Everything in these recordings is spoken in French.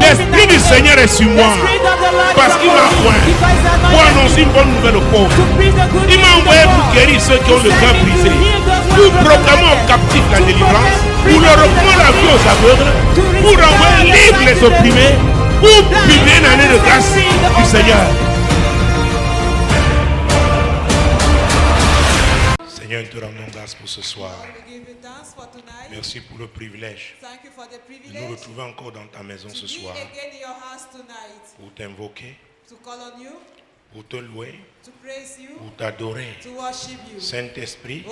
L'Esprit du Seigneur est sur moi parce qu'il m'a oint pour annoncer une bonne nouvelle aux pauvres. Il m'a envoyé pour guérir ceux qui ont le cœur brisé, pour proclamer aux captifs la délivrance, pour leur reprendre la vie aux aveugles, pour envoyer libre les opprimés, pour publier une année de grâce du Seigneur. Seigneur, nous te rendons grâce pour ce soir. Merci pour le privilège de nous retrouver encore dans ta maison ce soir pour t'invoquer, pour te louer, pour t'adorer. Saint-Esprit,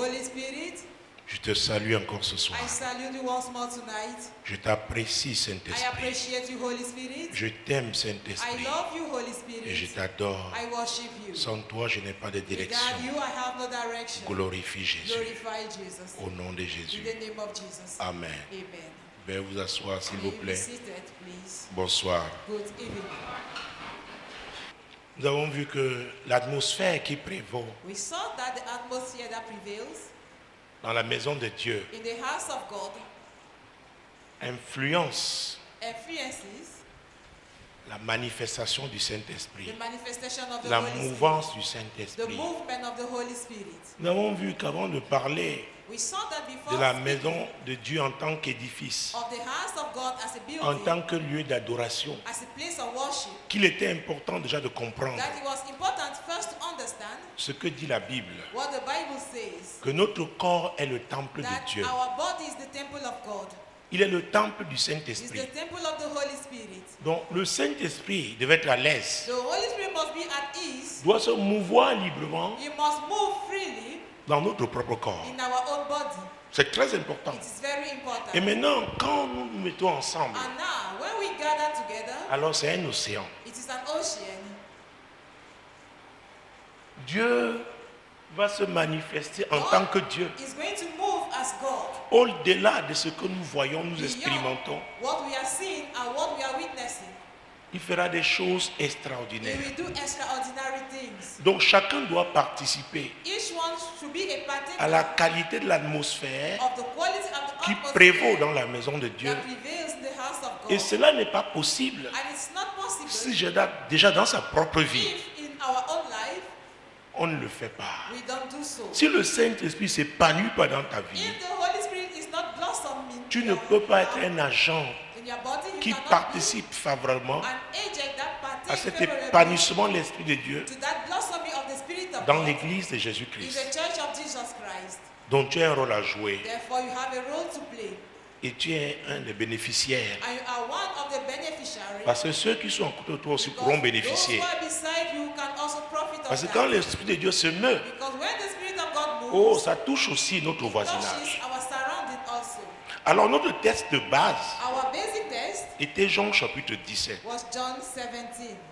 je te salue encore ce soir. Je t'apprécie, Saint-Esprit. Je t'aime, Saint-Esprit. Et je t'adore. Sans toi, je n'ai pas de direction. Glorifie Jésus. Au nom de Jésus. Amen. Veuillez vous asseoir, s'il vous plaît. Bonsoir. Nous avons vu que l'atmosphère qui prévaut dans la maison de Dieu influence la manifestation du Saint-Esprit, la mouvance du Saint-Esprit. Nous avons vu qu'avant de parler de la maison de Dieu en tant qu'édifice, en tant que lieu d'adoration, qu'il était important déjà de comprendre ce que dit la Bible, que notre corps est le temple de Dieu. Il est le temple du Saint-Esprit. Donc le Saint-Esprit devait être à l'aise, doit se mouvoir librement dans notre propre corps. C'est très important. Et maintenant, quand nous nous mettons ensemble, alors c'est un océan. Dieu va se manifester en tant que Dieu. Au-delà de ce que nous voyons, nous expérimentons, il fera des choses extraordinaires. Donc chacun doit participer à la qualité de l'atmosphère qui prévaut dans la maison de Dieu. Et cela n'est pas possible si déjà dans sa propre vie, on ne le fait pas. Si le Saint-Esprit ne s'épanouit pas dans ta vie, tu ne peux pas être un agent qui participe favorablement à cet épanouissement de l'Esprit de Dieu dans l'église de Jésus-Christ. Donc tu as un rôle à jouer. Et tu es un des bénéficiaires. Parce que ceux qui sont à côté de toi aussi pourront bénéficier. Parce que quand l'Esprit de Dieu se meut, oh, ça touche aussi notre voisinage. Alors notre texte de base était Jean chapitre 17,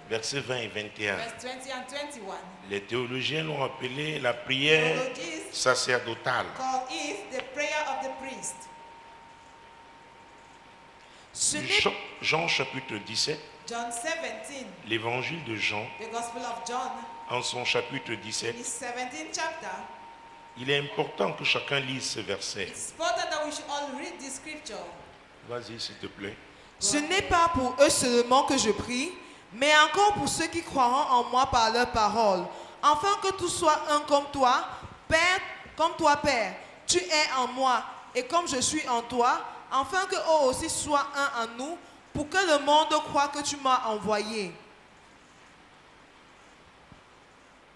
versets 20 et 21. Les théologiens l'ont appelé la prière sacerdotale. Jean chapitre 17, l'évangile de Jean, en son chapitre 17, il est important que chacun lise ce verset. Vas-y, s'il te plaît. Ce n'est pas pour eux seulement que je prie, mais encore pour ceux qui croiront en moi par leur parole, afin que tout soit un comme toi, Père, comme toi, Père. Tu es en moi, et comme je suis en toi, afin que eux aussi soient un en nous, pour que le monde croie que tu m'as envoyé.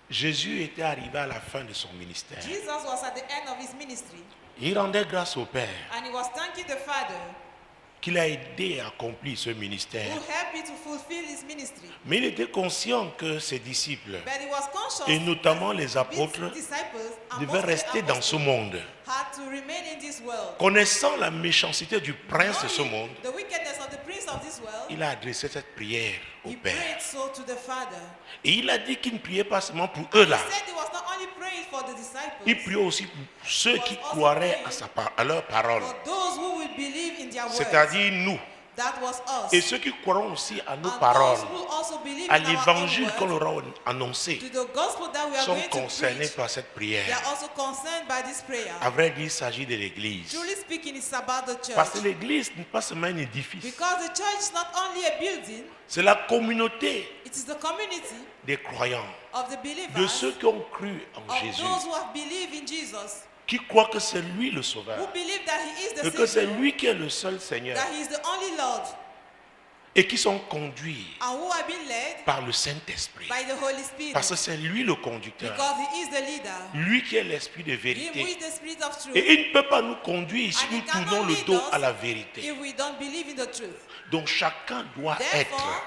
Jésus était arrivé à la fin de son ministère. Il rendait grâce au Père qu'il a aidé à accomplir ce ministère. Mais il était conscient que ses disciples, et notamment les apôtres, devaient rester dans ce monde. Connaissant la méchanceté du prince de ce monde, il a adressé cette prière au Père. Et il a dit qu'il ne priait pas seulement pour eux là. Il priait aussi pour ceux qui croiraient à leur parole. C'est-à-dire nous. That was us. Et ceux qui croiront aussi à nos And paroles, those who also believe à in our l'évangile own qu'on word, aura annoncé, to the gospel that we are sont going to concernés preach, par cette they prière. are also concerned by this prayer. À vrai dire, il s'agit de l'église. Truly speaking, it's about the Parce que church. l'église n'est pas seulement un édifice. Because the church is not only a building, C'est la communauté it is the community des croyants, of the de believers, ceux qui ont cru en of Jésus, those who have believed in Jesus, qui croient que c'est lui le who sauveur, believe that he is et the que c'est Savior, lui qui est le seul Seigneur, that he is the only Lord, et qui sont conduits and who have been led par le Saint-Esprit. by the Holy Spirit. Parce que c'est lui le conducteur, Because he is the leader, lui qui est l'esprit de him who is vérité. the Spirit of truth. Et il ne peut pas nous conduire si And nous he cannot tournons le lead dos us à la vérité. if we don't believe in the truth. Donc chacun doit Therefore, être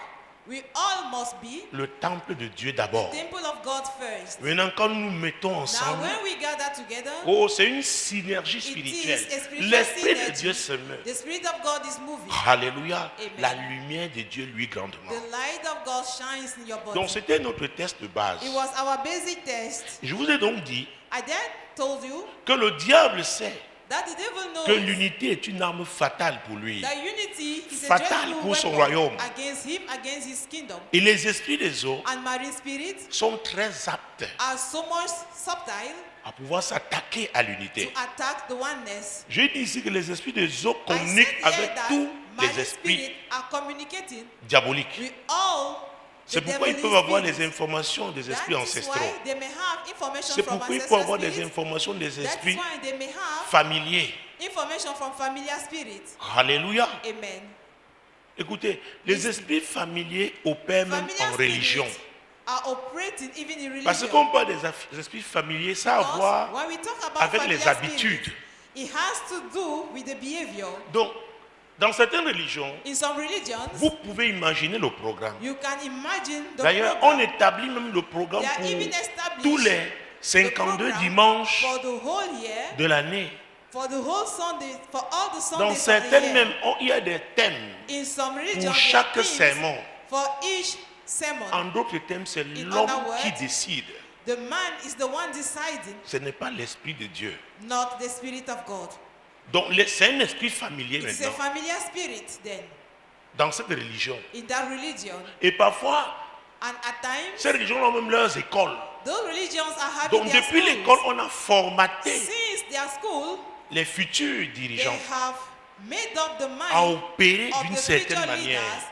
we all must be le temple de Dieu d'abord. temple of God first. Maintenant, quand nous nous mettons Now, ensemble, when we gather together, oh, c'est une synergie it spirituelle. is a spiritual L'Esprit de synergy. Dieu se meut. The Spirit of God is moving. Alléluia. Amen. La lumière de Dieu lui grandement. The light of God shines in your body. Donc c'était notre test de base. It was our basic test. Je vous ai donc dit I then told you que le diable sait that the devil knows que l'unité est une arme fatale pour lui. that unity is a Fatale dreadful pour son weapon royaume. against him, against his kingdom. Et les esprits des eaux And marine spirits sont très aptes are so much subtle à pouvoir s'attaquer à to l'unité. attack the oneness. Je dis ici que les esprits des eaux I communiquent said here avec that tous marine les esprits spirits are communicating diaboliques. with all C'est the pourquoi ils devilish peuvent avoir des spirits. informations des esprits That is ancestraux. why they may have information C'est from pourquoi ils peuvent ancestral avoir des spirits. informations des That is esprits why they may have familiers. information from familiar spirits. Alléluia. Amen. Écoutez, les esprits familiers opèrent même Familiar en religion. spirits are operating even in religion. Parce qu'on parle des esprits familiers, ça a à Because voir when we talk about avec les familiar habitudes. spirits, it has to do with the behavior. Donc, dans certaines religions, In some religions, vous pouvez imaginer le programme. you can imagine the D'ailleurs, program. on établit même le programme They are pour even established tous les the 52 program dimanches for the whole year, de l'année. for the whole Sunday, for all the Dans Sundays of the certaines year. même, il y a des thèmes. In some religions, Pour there chaque are themes sermon. for each sermon. En d'autres thèmes, c'est In l'homme other words, qui décide. The man is the one deciding, Ce n'est pas l'Esprit de Dieu. not the Spirit of God. Donc, c'est un esprit familier It is a maintenant familiar spirit then dans cette religion. in that religion. Et parfois, And at times, ces religions ont même leurs écoles. those religions are having Donc, their depuis schools. l'école, on a formaté Since their school, les futurs they dirigeants have made up the à mind opérer of d'une the certaine future manière. leaders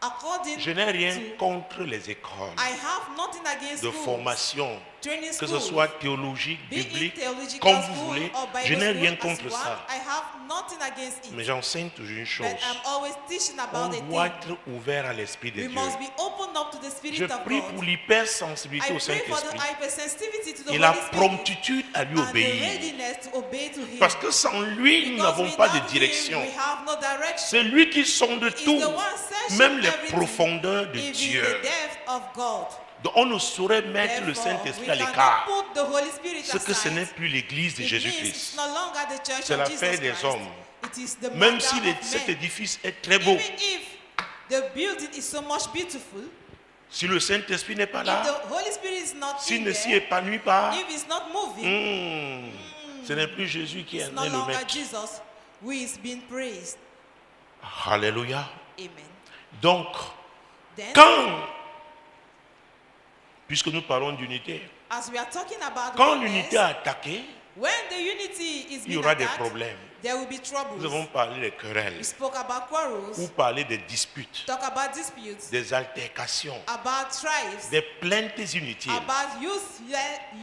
according Je n'ai rien to. contre les écoles I have nothing against de schools, formation, training que ce schools, soit théologique, be it biblique, theological comme vous school voulez. or Bible Je n'ai school rien as contre one. ça. I have nothing against it. Mais j'enseigne toujours une chose. But I'm always teaching On about a doit thing. être ouvert à l'Esprit de We Dieu. must be open up to the Je Spirit of prie God. pour l'hypersensibilité I au pray for the Saint-Esprit hypersensitivity to the et la Holy Spirit promptitude à lui and the obéir. readiness to obey to Him. Parce que sans lui, nous Because n'avons pas de without direction. Him, we have no direction. C'est lui qui sonde He's tout, the one searching même les everything, profondeurs de even Dieu. the depth of God. Donc on ne saurait mettre le Therefore, Saint-Esprit we à cannot l'écart. put the Holy Spirit Ce que ce n'est aside. plus l'Église de It means it's Jésus-Christ. no longer the church C'est of l'affaire Jesus des Christ. hommes. It is the Même matter si of cet men. édifice est très beau, Even if the building is so much beautiful, si le Saint-Esprit n'est pas if là, the Holy Spirit is not s'il in ne s'y there, épanouit pas, if it's not moving, ce n'est plus Jésus qui est it's no né le longer maître. Jesus who is being praised. Alléluia. Amen. Donc, Then, puisque nous parlons d'unité, as we are talking about quand oneness, l'unité est attaquée, when the unity is il y being aura des attacked, problèmes. there will be Nous troubles. avons parlé des querelles, We spoke about quarrels, ou parlé des disputes, talk about disputes, des altercations, about tribes, des plaintes inutiles. about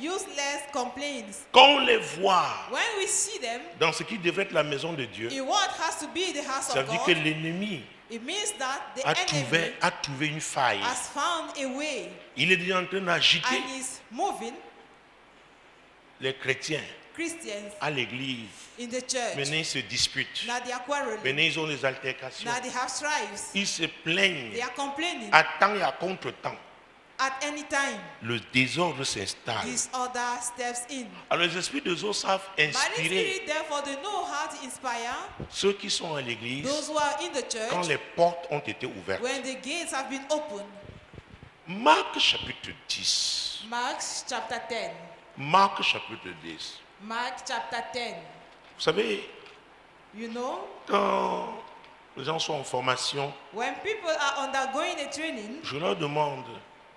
useless complaints. Quand on les voit When we see them dans ce qui devrait être la maison de Dieu, in what has to be the house ça of veut dire que God, l'ennemi it means that the a enemy trouvé une faille. has found a way Il est déjà en train d'agiter and is moving les chrétiens Christians à l'église. in the church. Maintenant, ils se disputent. Now they are quarreling. Maintenant, ils ont des altercations. Now they have strifes. Ils se plaignent They are complaining. à temps et à contre-temps. At any time, Le désordre s'installe. disorder steps in. Alors, les esprits de Dieu savent By the inspirer Spirit, therefore, they know how to inspire ceux qui sont à l'église those who are in the quand church les portes ont été ouvertes. when the gates have been opened. Marc chapitre 10. Mark chapter 10. Marc chapitre 10. Mark chapter 10. Vous savez, You know, dans les gens sont en formation, when people are undergoing a training, je leur demande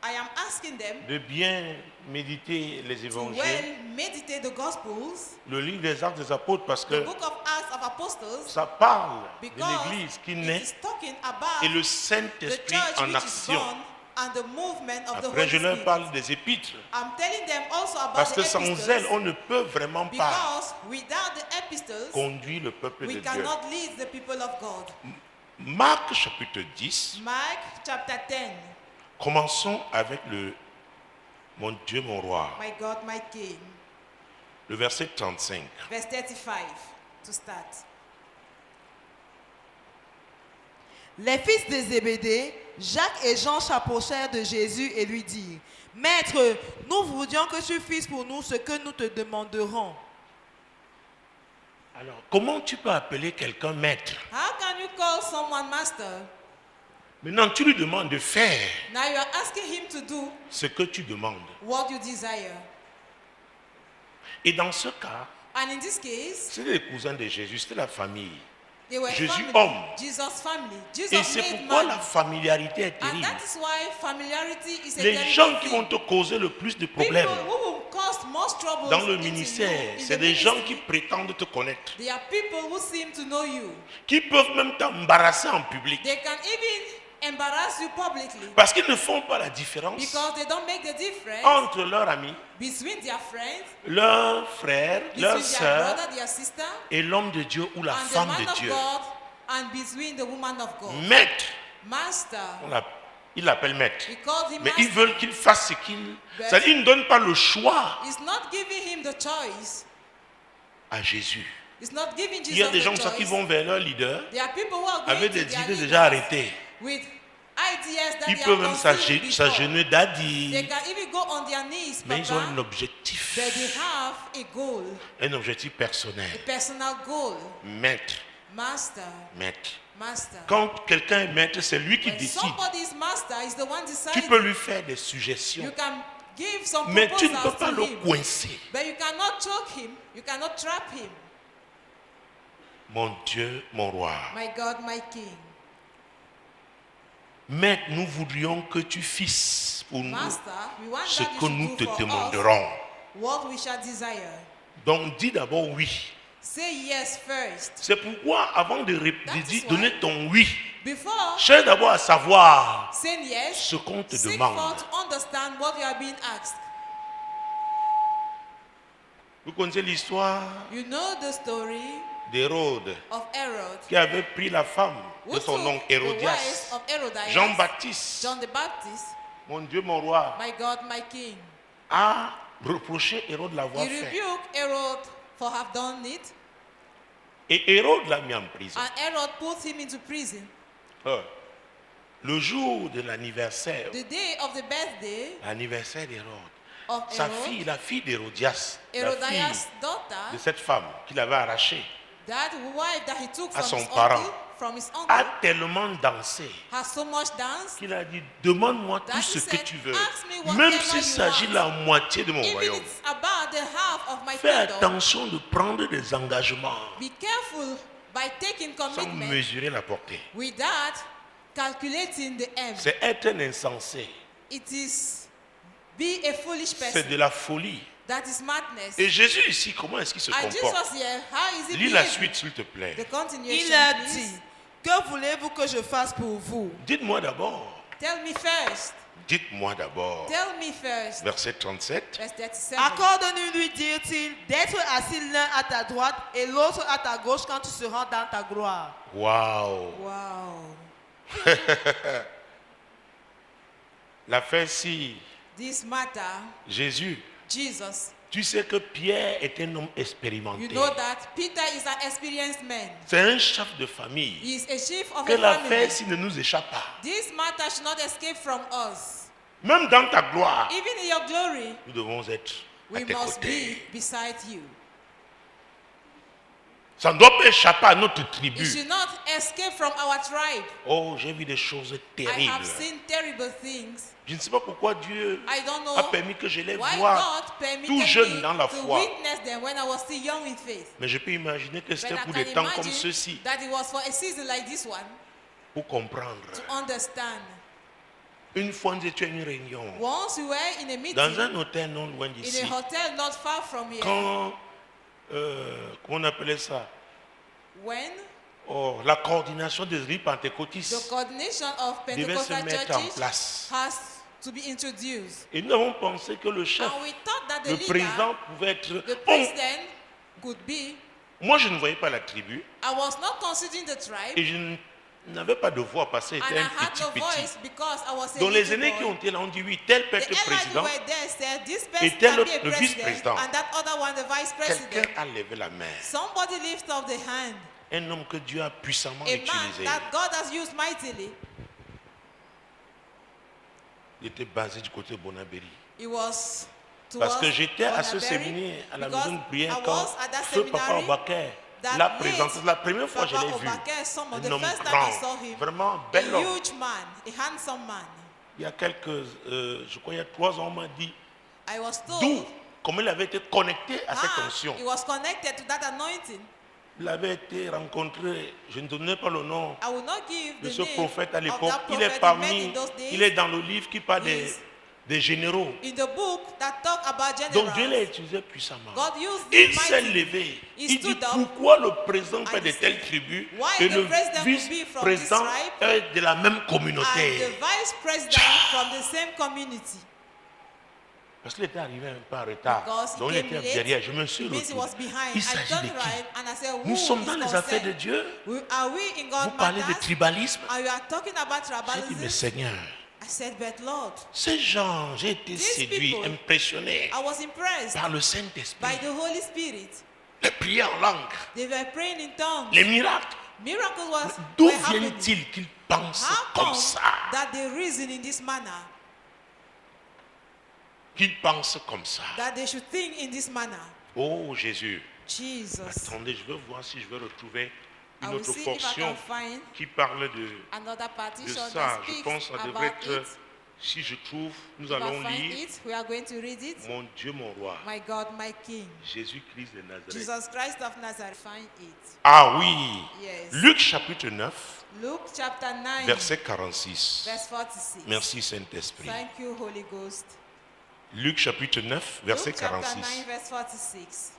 I am asking them de bien méditer les to évangiles, well meditate the Gospels, le livre des Actes des Apôtres, parce the que book of Acts of Apostles, ça parle de because l'Église qui it naît is talking et about le the Saint-Esprit church en which is action. born and the movement of the Après, Holy je leur Spirit. parle des épîtres, I'm telling them also about parce the que sans epistles, elles, on ne peut vraiment pas because without the epistles, conduire le peuple de we Dieu. cannot lead the people of God. Marc chapitre 10, Mark chapter 10. commençons avec mon Dieu, mon roi, My God, my King. le verset 35. Verse 35 to start. Les fils de Zébédée, Jacques et Jean s'approchèrent de Jésus et lui dirent, Maître, nous voudrions que tu fasses pour nous ce que nous te demanderons. Alors, comment tu peux appeler quelqu'un maître? How can you call someone master? Maintenant, tu lui demandes de faire Now you are asking him to do ce que tu demandes. what you desire. Et dans ce cas, And in this case, c'était les cousins de Jésus, c'était la famille. they were Jésus family. homme. Jesus family. Et Jesus c'est made pourquoi la man. familiarité est And terrible. that is why familiarity is a Les terrible gens qui thing. vont te causer le plus de People problèmes who will cause most troubles dans le into ministère, you, in c'est the des gens ministry, qui prétendent te connaître, they are people who seem to know you. qui peuvent même t'embarrasser en public. They can even embarrass you publicly Parce qu'ils ne font pas la différence because they don't make the difference entre leurs amis, between their friends, leurs frères, leurs between their sœurs brother, their sister, et l'homme de Dieu ou la and the femme man de of Dieu. God, and between the woman of God. Maître, Master, ils l'appellent maître. we call him Mais ils master. veulent qu'il fasse ce qu'il... But- C'est-à-dire, ils ne donnent pas le choix It's not giving him the choice. à Jésus. It's not giving Jesus Il y a des gens the ça, qui choice. vont vers leur leader There are people who are going avec to des their idées leaders déjà arrêtées. with ideas that Ils they peuvent are même conceived before. s'agenouiller They d'adi, can even go on their knees, mais ils ont un Papa, objectif, but they have a goal, un objectif a personnel. personal goal. Maître, Master, maître. master. Quand quelqu'un est maître, c'est lui qui When décide. somebody is master, is the one Tu deciding. peux lui faire des You suggestions, can give some mais tu ne peux proposals pas to le him, coincer. but you cannot choke him. You cannot trap him. Mon Dieu, mon roi. My God, my King. Maître, nous voudrions que tu fasses pour nous Master, we want ce that que you nous should te do for us demanderons. what we shall desire. Donc dis d'abord oui. Say yes first. C'est pourquoi avant de donner ton oui, Before cherche d'abord à savoir saying yes, ce qu'on te seek demande. for to understand what you are being asked. Vous connaissez l'histoire You know the story d'Hérode of Herod, qui avait pris la femme de who son took oncle the wife Hérodias, of Herodias, Jean-Baptiste, John the Baptist, mon Dieu, mon roi, my God, my King. a reproché Hérode He l'avoir fait. rebuked Herod for have done it, Et Hérode l'a mis en prison. and Herod put him into prison. Le jour de l'anniversaire, The day of the birthday l'anniversaire d'Hérode, of sa Herod, fille, la fille d'Hérodias, la Herodias' fille daughter, de cette femme qu'il avait arrachée, that wife that he took à from son his parent, uncle, a tellement dancé has so much danced. qu'il a dit, demande-moi tout That ce he que said, tu veux, "Ask me whatever même you s'il s'agit want. de la moitié de mon Even royaume. it's about the half of my Fais kingdom. attention de prendre des engagements Be careful by taking sans commitment mesurer la portée. without calculating the end. C'est être un insensé. It is be a foolish C'est person. de la folie. That is madness. Et Jésus ici, comment est-ce qu'il se And comporte? Jesus here, how is he Lis la behaving? suite, s'il te plaît. The continuation, Il a please. dit, que voulez-vous que je fasse pour vous? Dites-moi d'abord. Tell me first. Dites-moi d'abord. Tell me first. Verset 37. Verse 37. Accorde-nous, lui dit-il, d'être assis l'un à ta droite et l'autre à ta gauche quand tu seras dans ta gloire. Waouh. Wow. L'affaire si This matter, Jésus, Jesus. tu sais que Pierre est un homme expérimenté. You know that Peter is an experienced man. C'est un chef de famille. He is a chief of Que a l'affaire family. ci ne nous échappe pas. This matter should not escape from us. Même dans ta gloire, Even in your glory, nous devons être à we tes must côtés. be beside you. Ça ne doit pas échapper à notre It tribu. should not escape from our tribe. Oh, j'ai vu des choses I terribles. have seen terrible things. Je ne sais pas pourquoi Dieu I don't know a permis que je les why voie God permitted tout jeune me dans la to foi. witness them when I was still young in faith. Mais je peux imaginer que But c'était I pour can des temps comme imagine ceux-ci, that it was for a season like this one pour comprendre. to understand. Une fois, nous étions à une réunion Once we were in a meeting dans un hôtel non loin in d'ici. a hotel not far from here. Quand, comment on appelait ça? When Oh, la coordination des églises the pentecôtistes coordination of devait se Pentecostal mettre en churches place. has to be introduced. Et nous avons pensé que le chef, And we thought that the le président leader, pouvait être... the Bon, president could be. moi, je ne voyais pas la tribu I was not considering the tribe, et je n'avais pas de voix parce que and c'était I un had petit no petit. voice because I was a Donc les little aînés qui boy. ont été là ont dit oui, tel peut The être elders who président. were there said this Et person tel can autre, be a le president, vice-président. and that other one the vice Quelqu'un president. a levé la main. Somebody lift up the hand. Un homme que Dieu a puissamment A man utilisé. that God has used mightily. Il était basé du côté de Bonabéry. It was Parce towards que j'étais à ce Bonaberi, séminaire, à la because maison de prière, I quand was at that feu Papa seminary Obakè that l'a late présenté. La première fois que je Papa l'ai vu. Obakè, some of the Un homme first time I saw grand, him, vraiment a bel homme. huge man, a handsome man. Il y a je crois il y a 3 ans, on m'a dit I was d'où, told comment il avait été connecté à cette how onction. he was connected to that anointing. Il avait été rencontré, je ne donnais pas le nom I will not give de the ce name prophète à of l'époque. that Il est prophet he met parmi, in those days. il est dans le livre qui parle He is des généraux. in the book that talk about Donc Dieu l'a generals. utilisé puissamment. God used Il him s'est mightily. levé. He Il dit stood up pourquoi le président fait and de he telles said, tribus why et the le president would be from this vice-président tribe est de la même and the communauté. vice president from the same community. Parce qu'il était arrivé un peu en retard. Because he Donc il came était late, derrière. Je me suis it means he retourné. was behind. Il I s'agit turned de qui? right and I said, who Nous sommes dans is les affaires de concerned? Dieu. Are we in Vous God parlez de matters? tribalisme. And you are talking about J'ai dit, mais tribalism? Seigneur, I said, but Lord, ces gens, j'ai été These séduit, people, impressionné I was impressed par le by Saint-Esprit. the Holy Spirit. Les prières en langue, They were praying in tongues. les miracles. Miracles were D'où happening. vient-il qu'ils pensent How comme come ça? that they reason in this manner? Qu'ils pensent comme ça. That they should think in this manner? Oh Jésus, Jesus. attendez, je vais voir si je vais retrouver I une will autre see if I portion can find qui parle de another partition ça. that Je speaks pense que ça about devrait être, it. si je trouve, nous If I allons find lire it, we are going to read it. Mon Dieu, mon roi, My God, my King. Jésus-Christ de Nazareth. Jesus Christ of Nazareth. Find it. Ah oui, Yes. Luc chapitre 9, Luke chapter 9, verset 46. verse 46. Merci Saint-Esprit. Thank you, Holy Ghost. Luc chapitre 9, verset Luke chapter 46. 9, verse 46.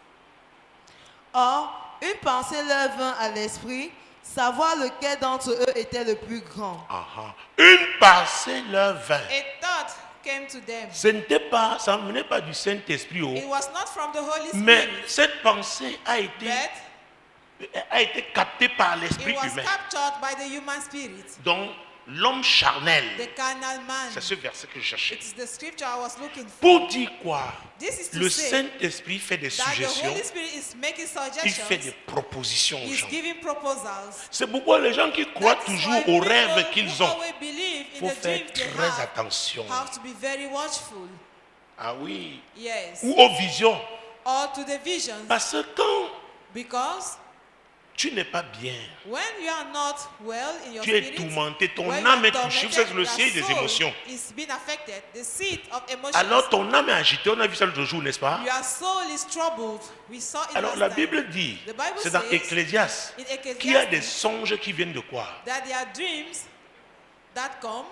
Or, une pensée leur vint à l'esprit, savoir lequel d'entre eux était le plus grand. Ah, une pensée leur vint. A thought came to them. Ce n'était pas, ça ne venait pas du Saint-Esprit, It was not from the Holy mais Spirit, cette pensée a été captée par but l'esprit it was humain. captured by the human spirit, Donc, l'homme charnel, the carnal man. c'est ce verset que je cherchais. It is the scripture I was looking for. Pour dire quoi? This is to Le say Saint-Esprit fait des that the suggestions, Holy Spirit is making il fait des suggestions, propositions aux is gens. giving proposals. C'est pourquoi les gens qui croient That is toujours why aux people rêves qu'ils who ont, always believe il in faut the faire dreams they très have attention. have to be very watchful. Ah oui. Yes. Ou aux visions. Or to the visions. Parce que quand Because tu n'es pas bien, when you are not well in your tu es spirit, tourmenté, ton when you âme are est touchée. Vous savez, le tormented, siège your des soul émotions. is being affected. The seat of emotions. Alors ton âme est agitée. On a vu ça l'autre jour, n'est-ce pas? Your soul is troubled. We saw it Alors last la time. Bible dit, The Bible c'est dans says Ecclésiaste, in qu'il y a Ecclesiastes des songes qui viennent de quoi? that there are dreams that come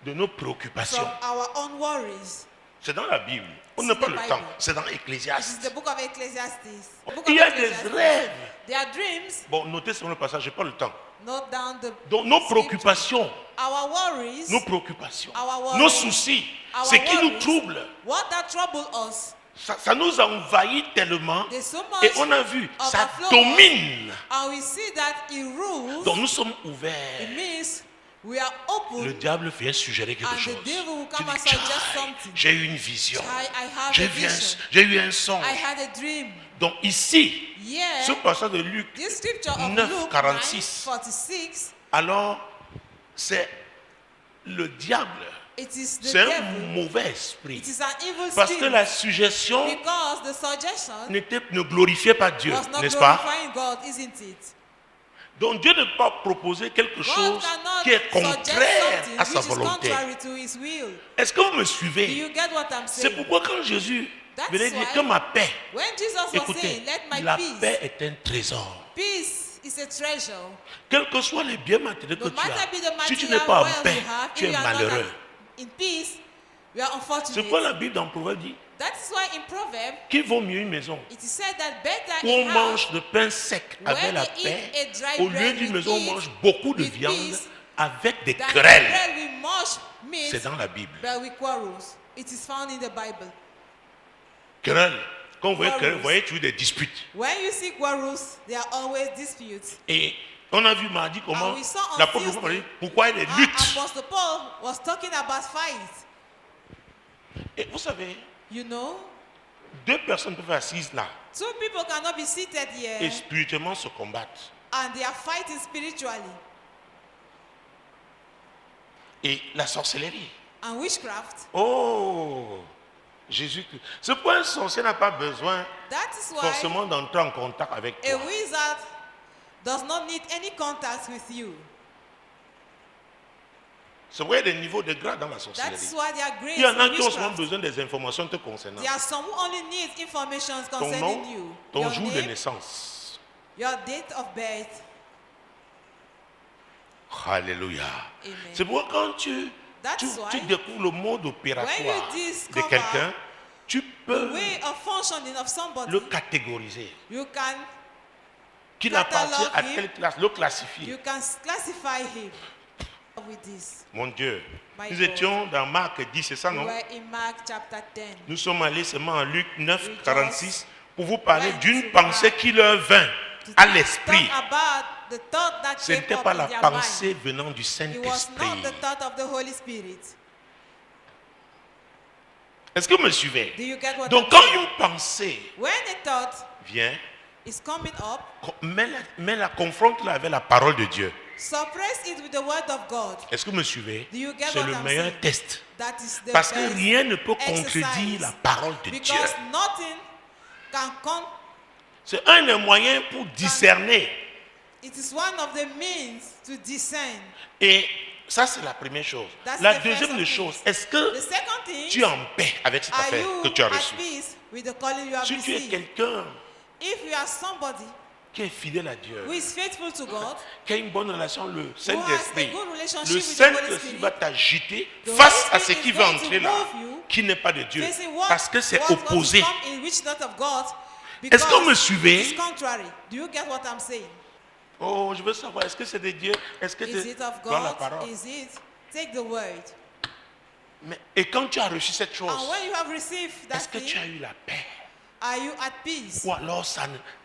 De nos from préoccupations. our own worries. C'est dans la Bible. On It's n'a pas the le Bible. temps. C'est dans This is Ecclésiaste. the book of Ecclesiastes. The book Il of y a des Ecclesiastes. rêves. There are dreams. Bon, notez sur le passage, j'ai pas le temps. Note down the Donc nos scripture. préoccupations, Our worries. nos préoccupations, Our worries, nos soucis, our ce qui nous worries, trouble, What that trouble us. ça nous a envahi tellement There's so much et on a vu, ça overflow. domine. And we see that it rules. Donc nous sommes It ouverts. means we are open. Le diable vient suggérer quelque And the chose. devil will Tu come and dis, suggest Tchai, something. j'ai eu une vision. I have J'ai a vu vision. j'ai eu un songe. I had a dream. Donc ici, Yeah. ce passage de Luc, This scripture of 9, Luke 46. 9:46. alors c'est le diable It is the C'est un devil. mauvais esprit. It is an evil Parce que spirit. la suggestion Because the suggestion ne glorifiait pas Dieu, was not n'est-ce pas? glorifying God, isn't it? Donc Dieu ne peut pas proposer quelque God chose cannot qui est suggest contraire something à sa which is volonté. contrary to his will. Est-ce que vous me Do suivez? you get what I'm C'est saying? pourquoi quand Jésus That's venait dire why que ma paix, When Jesus was écoutez, saying, let my la peace, paix est un trésor. peace is a treasure. Quels que soient les biens matériels que No tu matter be the as, si tu n'es material pas en wealth paix, you have, tu if es you are not malheureux. in peace, you are C'est pourquoi unfortunate. la Bible dans Proverbe dit That is why in Proverbs, qu'il vaut mieux une maison it is said that better où on in house mange de pain sec avec where la they paix, eat a dry au lieu bread d'une with maison où on ease, mange beaucoup de with viande peace, avec des than querelles. bread with much meat, C'est dans la Bible. but with quarrels. It is found in the Bible. Querelles. Quand vous voyez Quarrels. querelles, vous voyez toujours des disputes. When you see quarrels, there are always disputes. Et on a vu mardi comment And we saw on l'apôtre Tuesday Paul dit pourquoi il y a des luttes. Apostle Paul was talking about fights. Et vous savez, You know, deux personnes peuvent être assises là two people cannot be seated here et spirituellement se combattre. and they are fighting spiritually. Et la sorcellerie. And witchcraft. Oh, Jésus-Christ. C'est pourquoi un sorcier n'a pas besoin That is why forcément d'entrer en contact avec a toi. wizard does not need any contact with you. C'est pourquoi il y a des niveaux de grade dans la That sorcellerie. is why there are grades Il y en a in qui ont souvent witchcraft. besoin des informations te concernant. There are some who only need information Ton concerning nom, you. ton Your jour de name, naissance. your date of birth. Alléluia. Amen. C'est pourquoi quand tu That's why découvres le mode when opératoire you de discover quelqu'un, tu the peux way of functioning of somebody, le catégoriser. you can Qu'il appartient à catalogue quelle classe, le classifier. you can classify him with this. Mon Dieu. My Nous God. étions dans Marc 10, c'est ça, We non? were in Mark chapter 10. Nous sommes allés seulement en Luc 9, We 46 pour vous parler went d'une to pensée Mark qui leur vint To à talk l'esprit. about the thought that Ce came n'était up pas in la their pensée mind. venant du It was Saint-Esprit. not the thought of the Holy Spirit. Est-ce que vous me suivez? Do you get what Donc I'm quand saying? une pensée When a thought vient, is coming up, confronte-la avec la parole de Dieu. suppress it with the word of God. Est-ce que vous me suivez? Do you get C'est what le I'm meilleur saying? test. That is the Parce que best rien ne peut exercise. contredire la parole de Dieu. Because nothing can come. C'est un des moyens pour discerner. It is one of the means to discern. Et ça, c'est la première chose. That's La the first deuxième of des things. choses, est-ce The que second thing, tu es en paix avec cette are affaire you que tu as at reçue? peace with the calling you have Si tu es received? quelqu'un If you are somebody qui est fidèle à Dieu, who is faithful to God, qui a une bonne relation avec le who has Saint-Esprit, a good relationship le with the Holy Saint-Esprit Spirit, va t'agiter the face Holy à ce Spirit qui is va going to entrer là, move you, qui n'est pas de Dieu, facing what, parce que c'est what opposé. come in which not of God, Est-ce que vous me because suivez? it is contrary. Do you get what I'm saying? Oh, je veux savoir, est-ce que c'est de Dieu? Est-ce que Is c'est it of dans la God? parole? Is it? Take the word. Mais, et quand tu as reçu cette chose, And when you have received that est-ce que tu thing, as eu la paix? are you at peace? Ou alors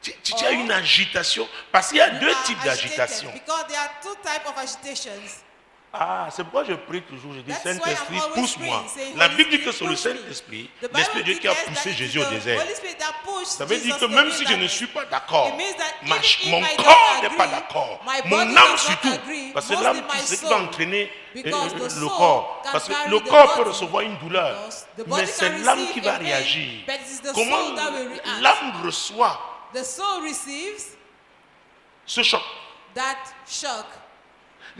tu as une agitation? Parce qu'il y a You deux are types agitated, d'agitation. because there are two types of agitations. Ah, c'est pourquoi je prie toujours, je dis That's why Saint-Esprit, I'm always pousse-moi. praying, saying, La Holy Bible dit que Spirit, c'est le push me. Saint-Esprit, The l'Esprit de Dieu Bible qui a declares poussé that it Jésus is au the désert. Holy Spirit that pushed Ça veut Jesus dire que to the même si je ne wilderness. suis pas d'accord, It means that mon even if I don't corps n'est agree, pas d'accord, my mon body âme does not surtout, agree, parce que mostly l'âme, my c'est ce qui soul, va entraîner because the le soul corps. can Parce que carry le the corps peut body. recevoir une douleur, Because the mais body c'est can l'âme receive qui va a pain, réagir. but it's the Comment soul that will react. l'âme reçoit The soul receives ce choc? that shock.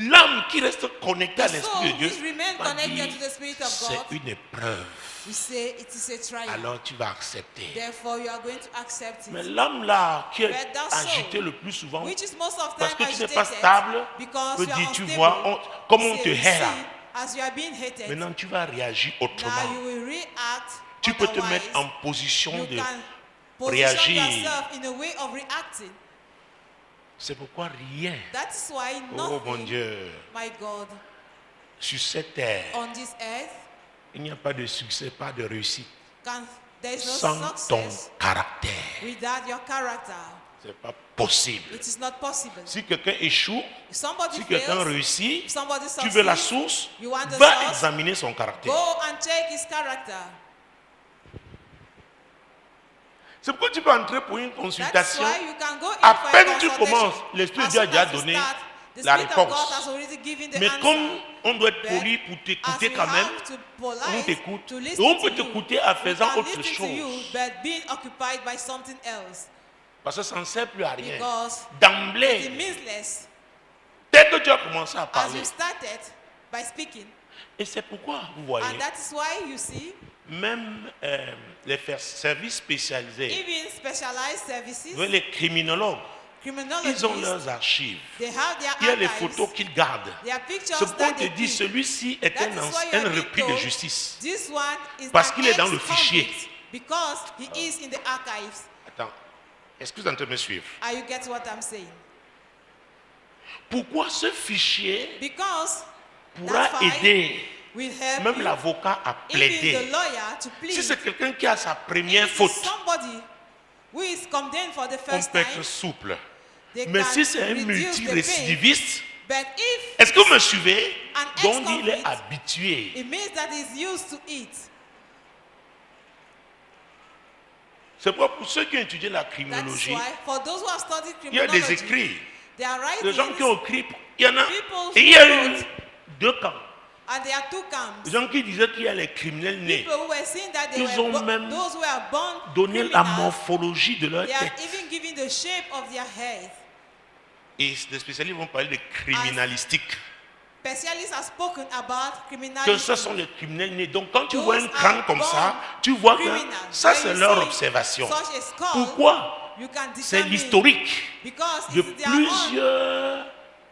L'âme qui reste connectée à The l'Esprit soul de Dieu which remains va connected dire, to the Spirit of c'est God, une épreuve. we say it is a trial. Alors tu vas accepter. Therefore, you are going to accept Mais it. l'âme là qui est But that soul, agitée le plus souvent, Which is most of the parce time que tu n'es pas agitated stable, because peut you are dire, tu unstable. vois, comme on Say, te you hait là. see, as you are being hated, Maintenant tu vas réagir now autrement. you will react Tu peux te otherwise. mettre en position You de can position réagir. yourself in a way of reacting. C'est pourquoi rien, That is why oh mon nothing, Dieu, my God, sur cette terre, on this earth, il n'y a pas de succès, pas de réussite there is no sans ton success caractère. without your character. C'est pas possible. It is not possible. Si quelqu'un échoue, If somebody si quelqu'un fails, réussit, if somebody tu veux la succeeds, source, you want the va source, examiner son caractère. go and check his character. C'est pourquoi tu peux entrer pour une That's consultation. why you can go in À for a peine tu consultation. commences, l'Esprit de As Dieu a soon déjà as you donné start, la Spirit of God réponse. has already given the Mais answer. comme on doit être But poli pour as t'écouter we quand même, have to on polite t'écoute. to Et listen on peut to you, t'écouter en we faisant can autre listen to you, chose. but being occupied by something else. Parce que ça ne sert plus à rien. Because it D'emblée, means less. dès que tu as commencé à As parler, you started by speaking, et c'est pourquoi, vous voyez, and that is why you see, même les services spécialisés, even specialized services, les criminologues, ils ont criminologists, leurs archives. they have their Il y a les archives, photos qu'ils gardent. their pictures C'est pourquoi on that te they dit, keep. celui-ci est That un is why you un are being repris de told, justice. this one is Parce an qu'il est dans le fichier. ex-convict, because he is in the archives. Attends, est-ce que vous êtes en train de me suivre? Are you get what I'm saying? Pourquoi ce fichier Because pourra that file aider will help même you, l'avocat à even the plaider? lawyer to plead. Si c'est quelqu'un qui a sa première If faute, it's somebody who is condemned for the on first peut time, être souple. they Mais can si c'est un reduce the pain. multirécidiviste, But if est-ce que vous me suivez? an Donc il est ex-convict, habitué. it means that he's used to it. C'est pourquoi pour ceux qui ont étudié la That is criminologie, why, for those who have studied il y a des criminology, écrits. there are Les gens qui writings, ont écrit, il y en a. People Et il y a who eu wrote, deux camps. and there are two camps. Les gens qui disaient qu'il y a les criminels nés. People who were saying that they Ils were ont même those who are born donné la criminals, morphologie de leur they are tête. even giving the shape of their head. Et les spécialistes vont parler de criminalistique. Specialists have spoken about Que criminality. ce sont les criminels nés. Donc quand tu Those vois un are crâne comme born ça, tu vois que criminals. ça When c'est you leur see observation. such a skull, Pourquoi? you can C'est determine l'historique because de it's their own plusieurs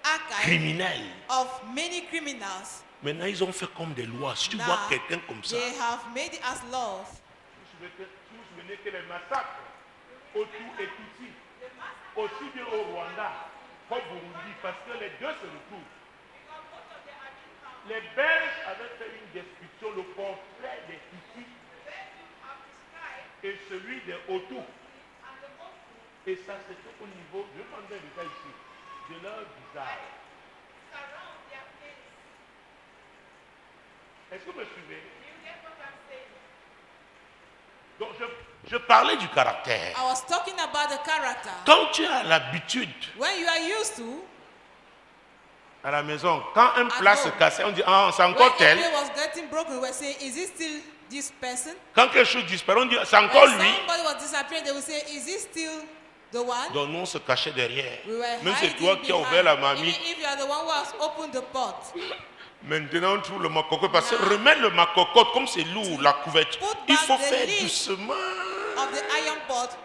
archive criminels. of many criminals. Maintenant ils ont fait comme des lois. Si tu Now, vois quelqu'un comme ça, they have made it as laws. vous vous souvenez que les massacres au Tout et Tutsi, aussi bien au Rwanda qu'au Burundi, parce que les deux se retrouvent. Les Belges avaient fait une description, le portrait des Tutsis et celui des Hutus. Et ça, c'était au niveau, je vais prendre un détail ici, de leur visage. Est-ce que vous me suivez? Donc, je parlais du caractère. I was talking about the character. Quand tu as l'habitude, When you are used to, à la maison, quand un At plat se home. cassait, on dit, ah, c'est when encore a tel. plate was getting broken, we were saying, is it still this person? Quand quelque chose disparaît, on dit, c'est encore When lui. somebody was disappearing, they would say, is it still the one? Donc nous, on se cachait derrière. We were Même c'est hiding toi qui as ouvert la behind. mamie. Even if you are the one who has opened the pot, Maintenant, on trouve le macocotte. Parce que Now, remettre le macocotte, comme c'est lourd, la couverture, put il back faut the faire lid doucement. of the iron pot,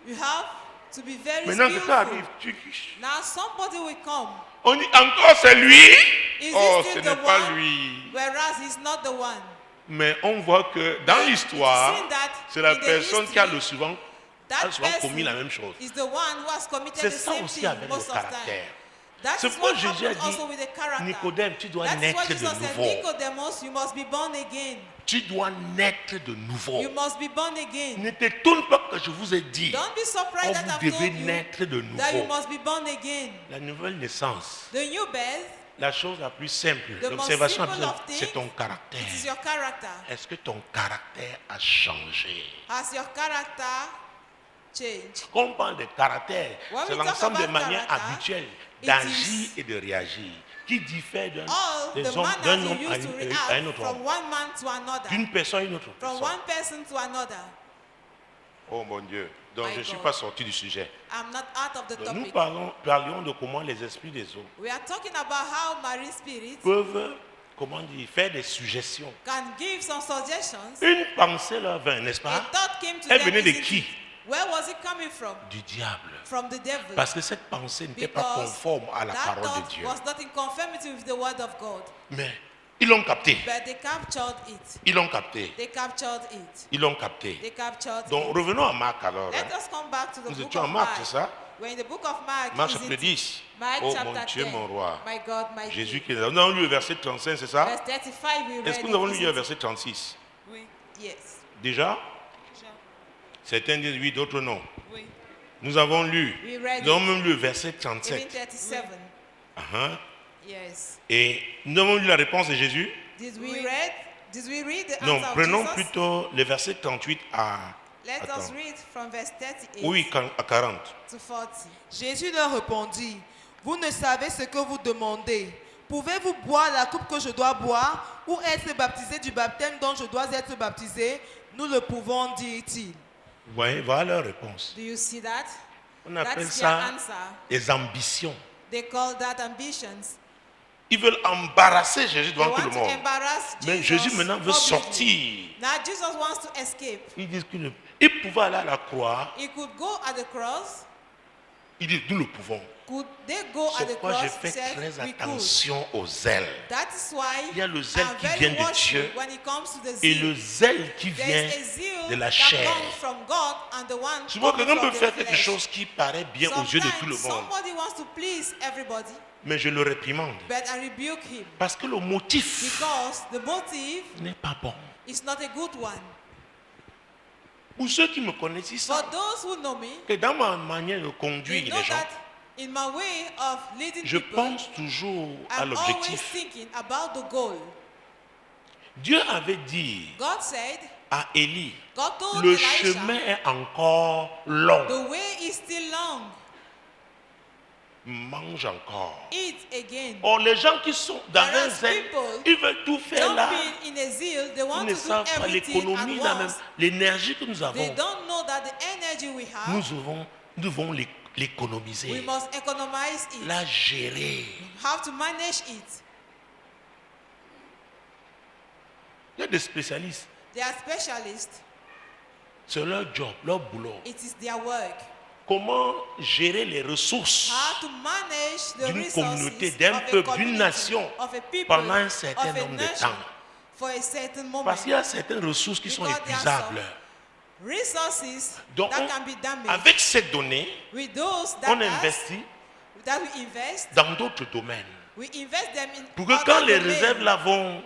you have to be very Maintenant, quelqu'un skillful. arrive, tu... Now somebody will come. On dit, encore c'est lui. Is Oh, he ce still n'est the pas one? lui. Whereas he's not the one. Mais on voit que dans But l'histoire, it is seen that c'est la in the personne qui a history, le souvent, That a souvent person commis la même chose. is the one who has committed C'est the ça same aussi thing avec le most of the time. caractère. That C'est is pourquoi what Jésus a happens dit, also with the character. Nicodème, tu dois That is naître what de Jesus said, nouveau. Nicodemus, you must be born again. Tu dois naître de nouveau. You must be born again. Ne t'étonne pas que je vous ai dit, Don't be surprised that vous I've devez told you naître de that you nouveau. must be born again. La nouvelle naissance, The new birth, la chose la plus simple, The l'observation la most plus simple simple, of c'est ton things, caractère. it is your character. Est-ce que ton caractère a changé? Has your character changed? Quand on parle de caractère, When c'est we talk l'ensemble des about manières character, habituelles it d'agir is et de réagir qui diffèrent All des the hommes, d'un manners homme you à, use to à un react autre from homme, one man to another, d'une personne à une autre from personne. one person to another. Oh mon Dieu. Donc My je ne suis God. pas sorti du sujet. I'm not out of the Donc, nous topic. parlions de comment les esprits des eaux We are talking about how marine spirits peuvent, comment dire, faire des suggestions. can give some suggestions. Une pensée leur vint, n'est-ce A pas? thought came to Elle them. venait de isn't qui? it? Where was it coming from? Du diable. From the devil. Parce que cette pensée n'était pas Because conforme à la that parole de thought Dieu. was not in conformity with the word of God. Mais ils l'ont capté. But they captured it. Ils l'ont capté. They captured it. Ils l'ont capté. They captured Donc it. revenons à Marc alors. Let hein. us come back to the Nous book étions of en Marc, Mark. c'est ça? We're in the book of Mark. Marc isn't chapitre it? 10. Mark Oh chapter mon Dieu, 10. mon roi. My God, my Jésus King. qui est. Nous avons lu le verset 35, c'est ça? Verse 35, we read Est-ce que nous avons lu it, le isn't it? verset 36? Oui. Yes. Déjà? Certains disent oui, d'autres non. Oui. Nous avons lu. We read Nous avons it. même lu le verset Even 37. 37. Uh-huh. Yes. Et nous avons lu la réponse de Jésus. Did we read the Non, answer of prenons Jesus? plutôt le verset 38 à. Let us Attends. read from verse 38 Oui, à 40. to 40. Jésus leur répondit, vous ne savez ce que vous demandez. Pouvez-vous boire la coupe que je dois boire ou être baptisé du baptême dont je dois être baptisé? Nous le pouvons, dit-il. Vous voyez, voilà leur réponse. Do you see that? On appelle That's their ça answer. des ambitions. They call that ambitions. Ils veulent embarrasser Jésus They devant tout want le to monde. embarrass Mais Jesus Jésus maintenant veut publicly. sortir. Now Jesus wants to escape. Ils disent qu'il pouvait aller à la croix. He could go at the cross. Ils disent nous le pouvons. Could they go at C'est the pourquoi cross? je fais Said, très we could. attention au zèle. That is why Il y a le zèle I'm qui very vient de watchful Dieu when it comes to the et zeal. le zèle qui There vient is a zeal de la that chair. comes from God and the one Souvent, coming quelqu'un from peut the faire quelque flesh. chose qui paraît bien aux yeux de tout le Sometimes monde. somebody wants to please everybody, Mais je le réprimande. but I rebuke him Parce que le motif because the motive n'est pas bon. is not a good one. Pour ceux qui me connaissent, ils For savent those who know me, que dans ma manière de they conduire know les gens, that in my way of leading je people, pense toujours à I'm always l'objectif. thinking about the goal. Dieu avait dit God said, à Élie, God told le Elisha, chemin est encore long. the way is still long. Mange encore. Eat again. Or, les gens qui sont dans un Whereas zèle, people ils veulent tout faire là. Jumping in a zeal, they Ils want ne to do savent pas everything l'économie, at once. l'énergie que nous They avons. don't know that the energy we have, Nous devons we l'économiser, must economize it. la gérer. Have to manage it. Il y a des spécialistes. They are specialists. C'est leur job, leur boulot. It is their work. Comment gérer les ressources How to manage the d'une resources communauté, d'un of a peuple, d'une community, nation of a people, pendant un certain of a nombre de nation, temps. for a certain moment. Parce qu'il y a certaines ressources qui sont Because there are épuisables. Resources Donc, that can be damaged. avec ces données, With those on data investit that we invest, dans d'autres domaines. we invest them in Pour que other quand les domains. réserves là vont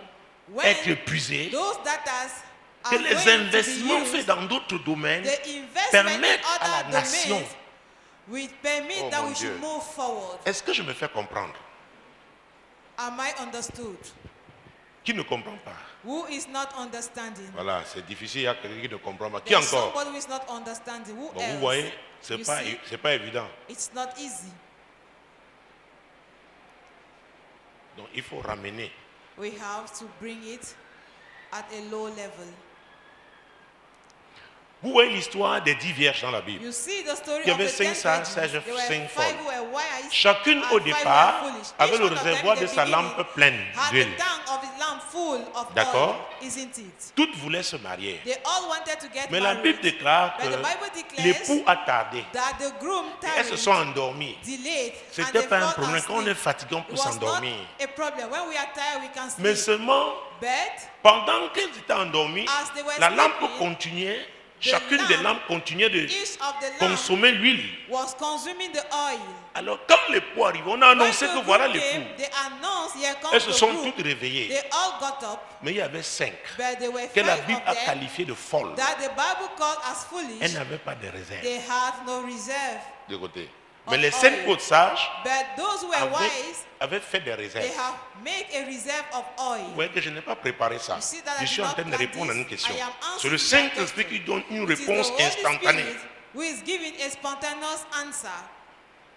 When être épuisées, those datas que are les going to be investissements used, faits dans d'autres domaines the investment permettent in à la other nation. domains will permit Oh, that mon we should Dieu. move forward. Est-ce que je me fais comprendre? Am I understood? Qui ne comprend pas? Who is not understanding? Voilà, c'est difficile, il y a quelqu'un qui ne comprend pas. Qui There's encore? somebody who is not understanding. Who Bon, else? vous voyez, c'est You pas, see? c'est pas évident. It's not easy. Donc il faut ramener. We have to bring it at a low level. Vous voyez l'histoire des 10 vierges dans la Bible. You see the story Il y of avait the 5 ten sages, virgins. There were cinq 5 folles. who were wise, Chacune and au 5 départ were foolish. avait Each le one of them réservoir in de the sa beginning lampe pleine had d'huile. the tank of his lamp full of D'accord? oil, isn't it? Toutes voulaient se marier. They all wanted to get Mais la married. Bible déclare But the Bible que declares l'époux a tardé. that the groom Et elles se tarried, sont endormies. delayed, Ce and n'était they pas un fell problème. Quand on asleep. est fatigué, on peut It was not s'endormir. a problem. When we are tired, we can Mais sleep. seulement, But pendant qu'elles étaient endormies, as they were la lampe sleeping, continuait, the chacune des lamp, lampes continuait de each of the lamps consommer l'huile. was consuming the oil. Alors, quand l'époux arrive, on a annoncé When que the voilà groom l'époux. came, they announced, here comes Elles se the sont groom. toutes réveillées. They all got up, Mais il y avait 5 but there were que la 5 Bible of a them qualifiées de folles. that the Bible called as Elles foolish. n'avaient pas de réserve They had no reserve. de côté. Of Mais les oil. 5 autres sages But those who were wise, avaient fait des they réserves. have made a reserve of oil. Vous voyez que je n'ai pas préparé ça. You see that I Je suis did en not train de plan répondre à this. une question. I am C'est le answering that Saint-Esprit qui question. donne une It is the réponse Holy instantanée. Spirit who is giving a spontaneous answer.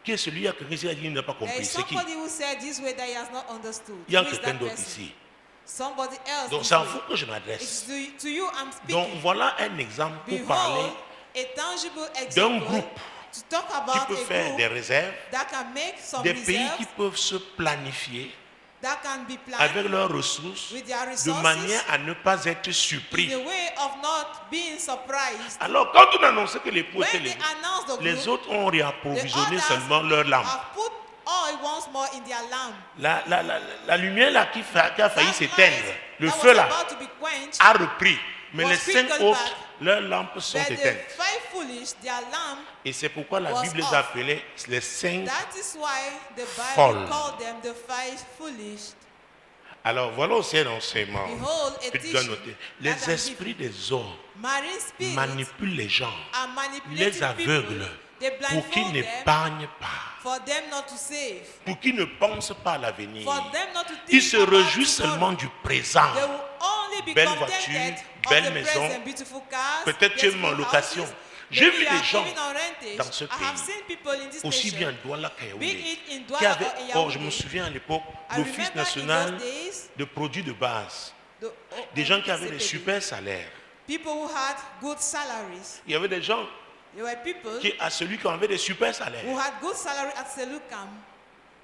Qui est celui à quelqu'un qui a dit qu'il n'a pas There compris? is C'est qui? somebody who said this way that he has not understood. Il y a Who is quelqu'un that d'autre person? ici. Somebody else. Donc this c'est à way. vous que je It's m'adresse. to you I'm Donc speaking. voilà un exemple pour parler Behold, a tangible d'un example groupe to talk qui about peut a faire group des réserves, that can make some des pays reserves, qui peuvent se planifier that can be planned avec leurs ressources with their de resources manière à ne pas être in surpris. the way of not being surprised. Alors quand on annonçait que l'époux était When they levé, announced the les group, autres ont the réapprovisionné others seulement leur lampe. have put oil once more in their lamp. La lumière là qui a failli That s'éteindre, light le that feu was là about to be quenched, a repris. Mais was les 5 quickened autres, back. leurs lampes sont but the éteintes. 5 foolish, their lamp, Et c'est pourquoi la was Bible les off. appelait les 5. that is why the Bible Folles. called them the 5 foolish. Alors voilà aussi un enseignement Behold, a que tu dois teaching noter. that Les I'm esprits des hommes Marine spirits manipulent les gens, are manipulating les aveuglent people. They pour qu'ils blindfold them n'épargnent pas, for them not to save, pour qu'ils ne pensent pas à l'avenir. for them not to Ils think se about réjouissent tomorrow. seulement du présent. They will only be Belle contented voiture, of belle the maison. present, beautiful cars, Peut-être tu es en beautiful location. houses. J'ai Maybe vu you des are gens living on rentage. dans ce I have pays, seen people in this aussi bien nation, Douala qu'à be Yaoundé, it in qui Douala avaient, or in je me Yaoundé. souviens à l'époque, I l'Office remember in national those days, de produits de base. Des the gens qui avaient des CPD, super salaires. people who had good salaries. Il y avait des gens There were people qui, à celui qui avait des super salaires. who had good salary at Selukam.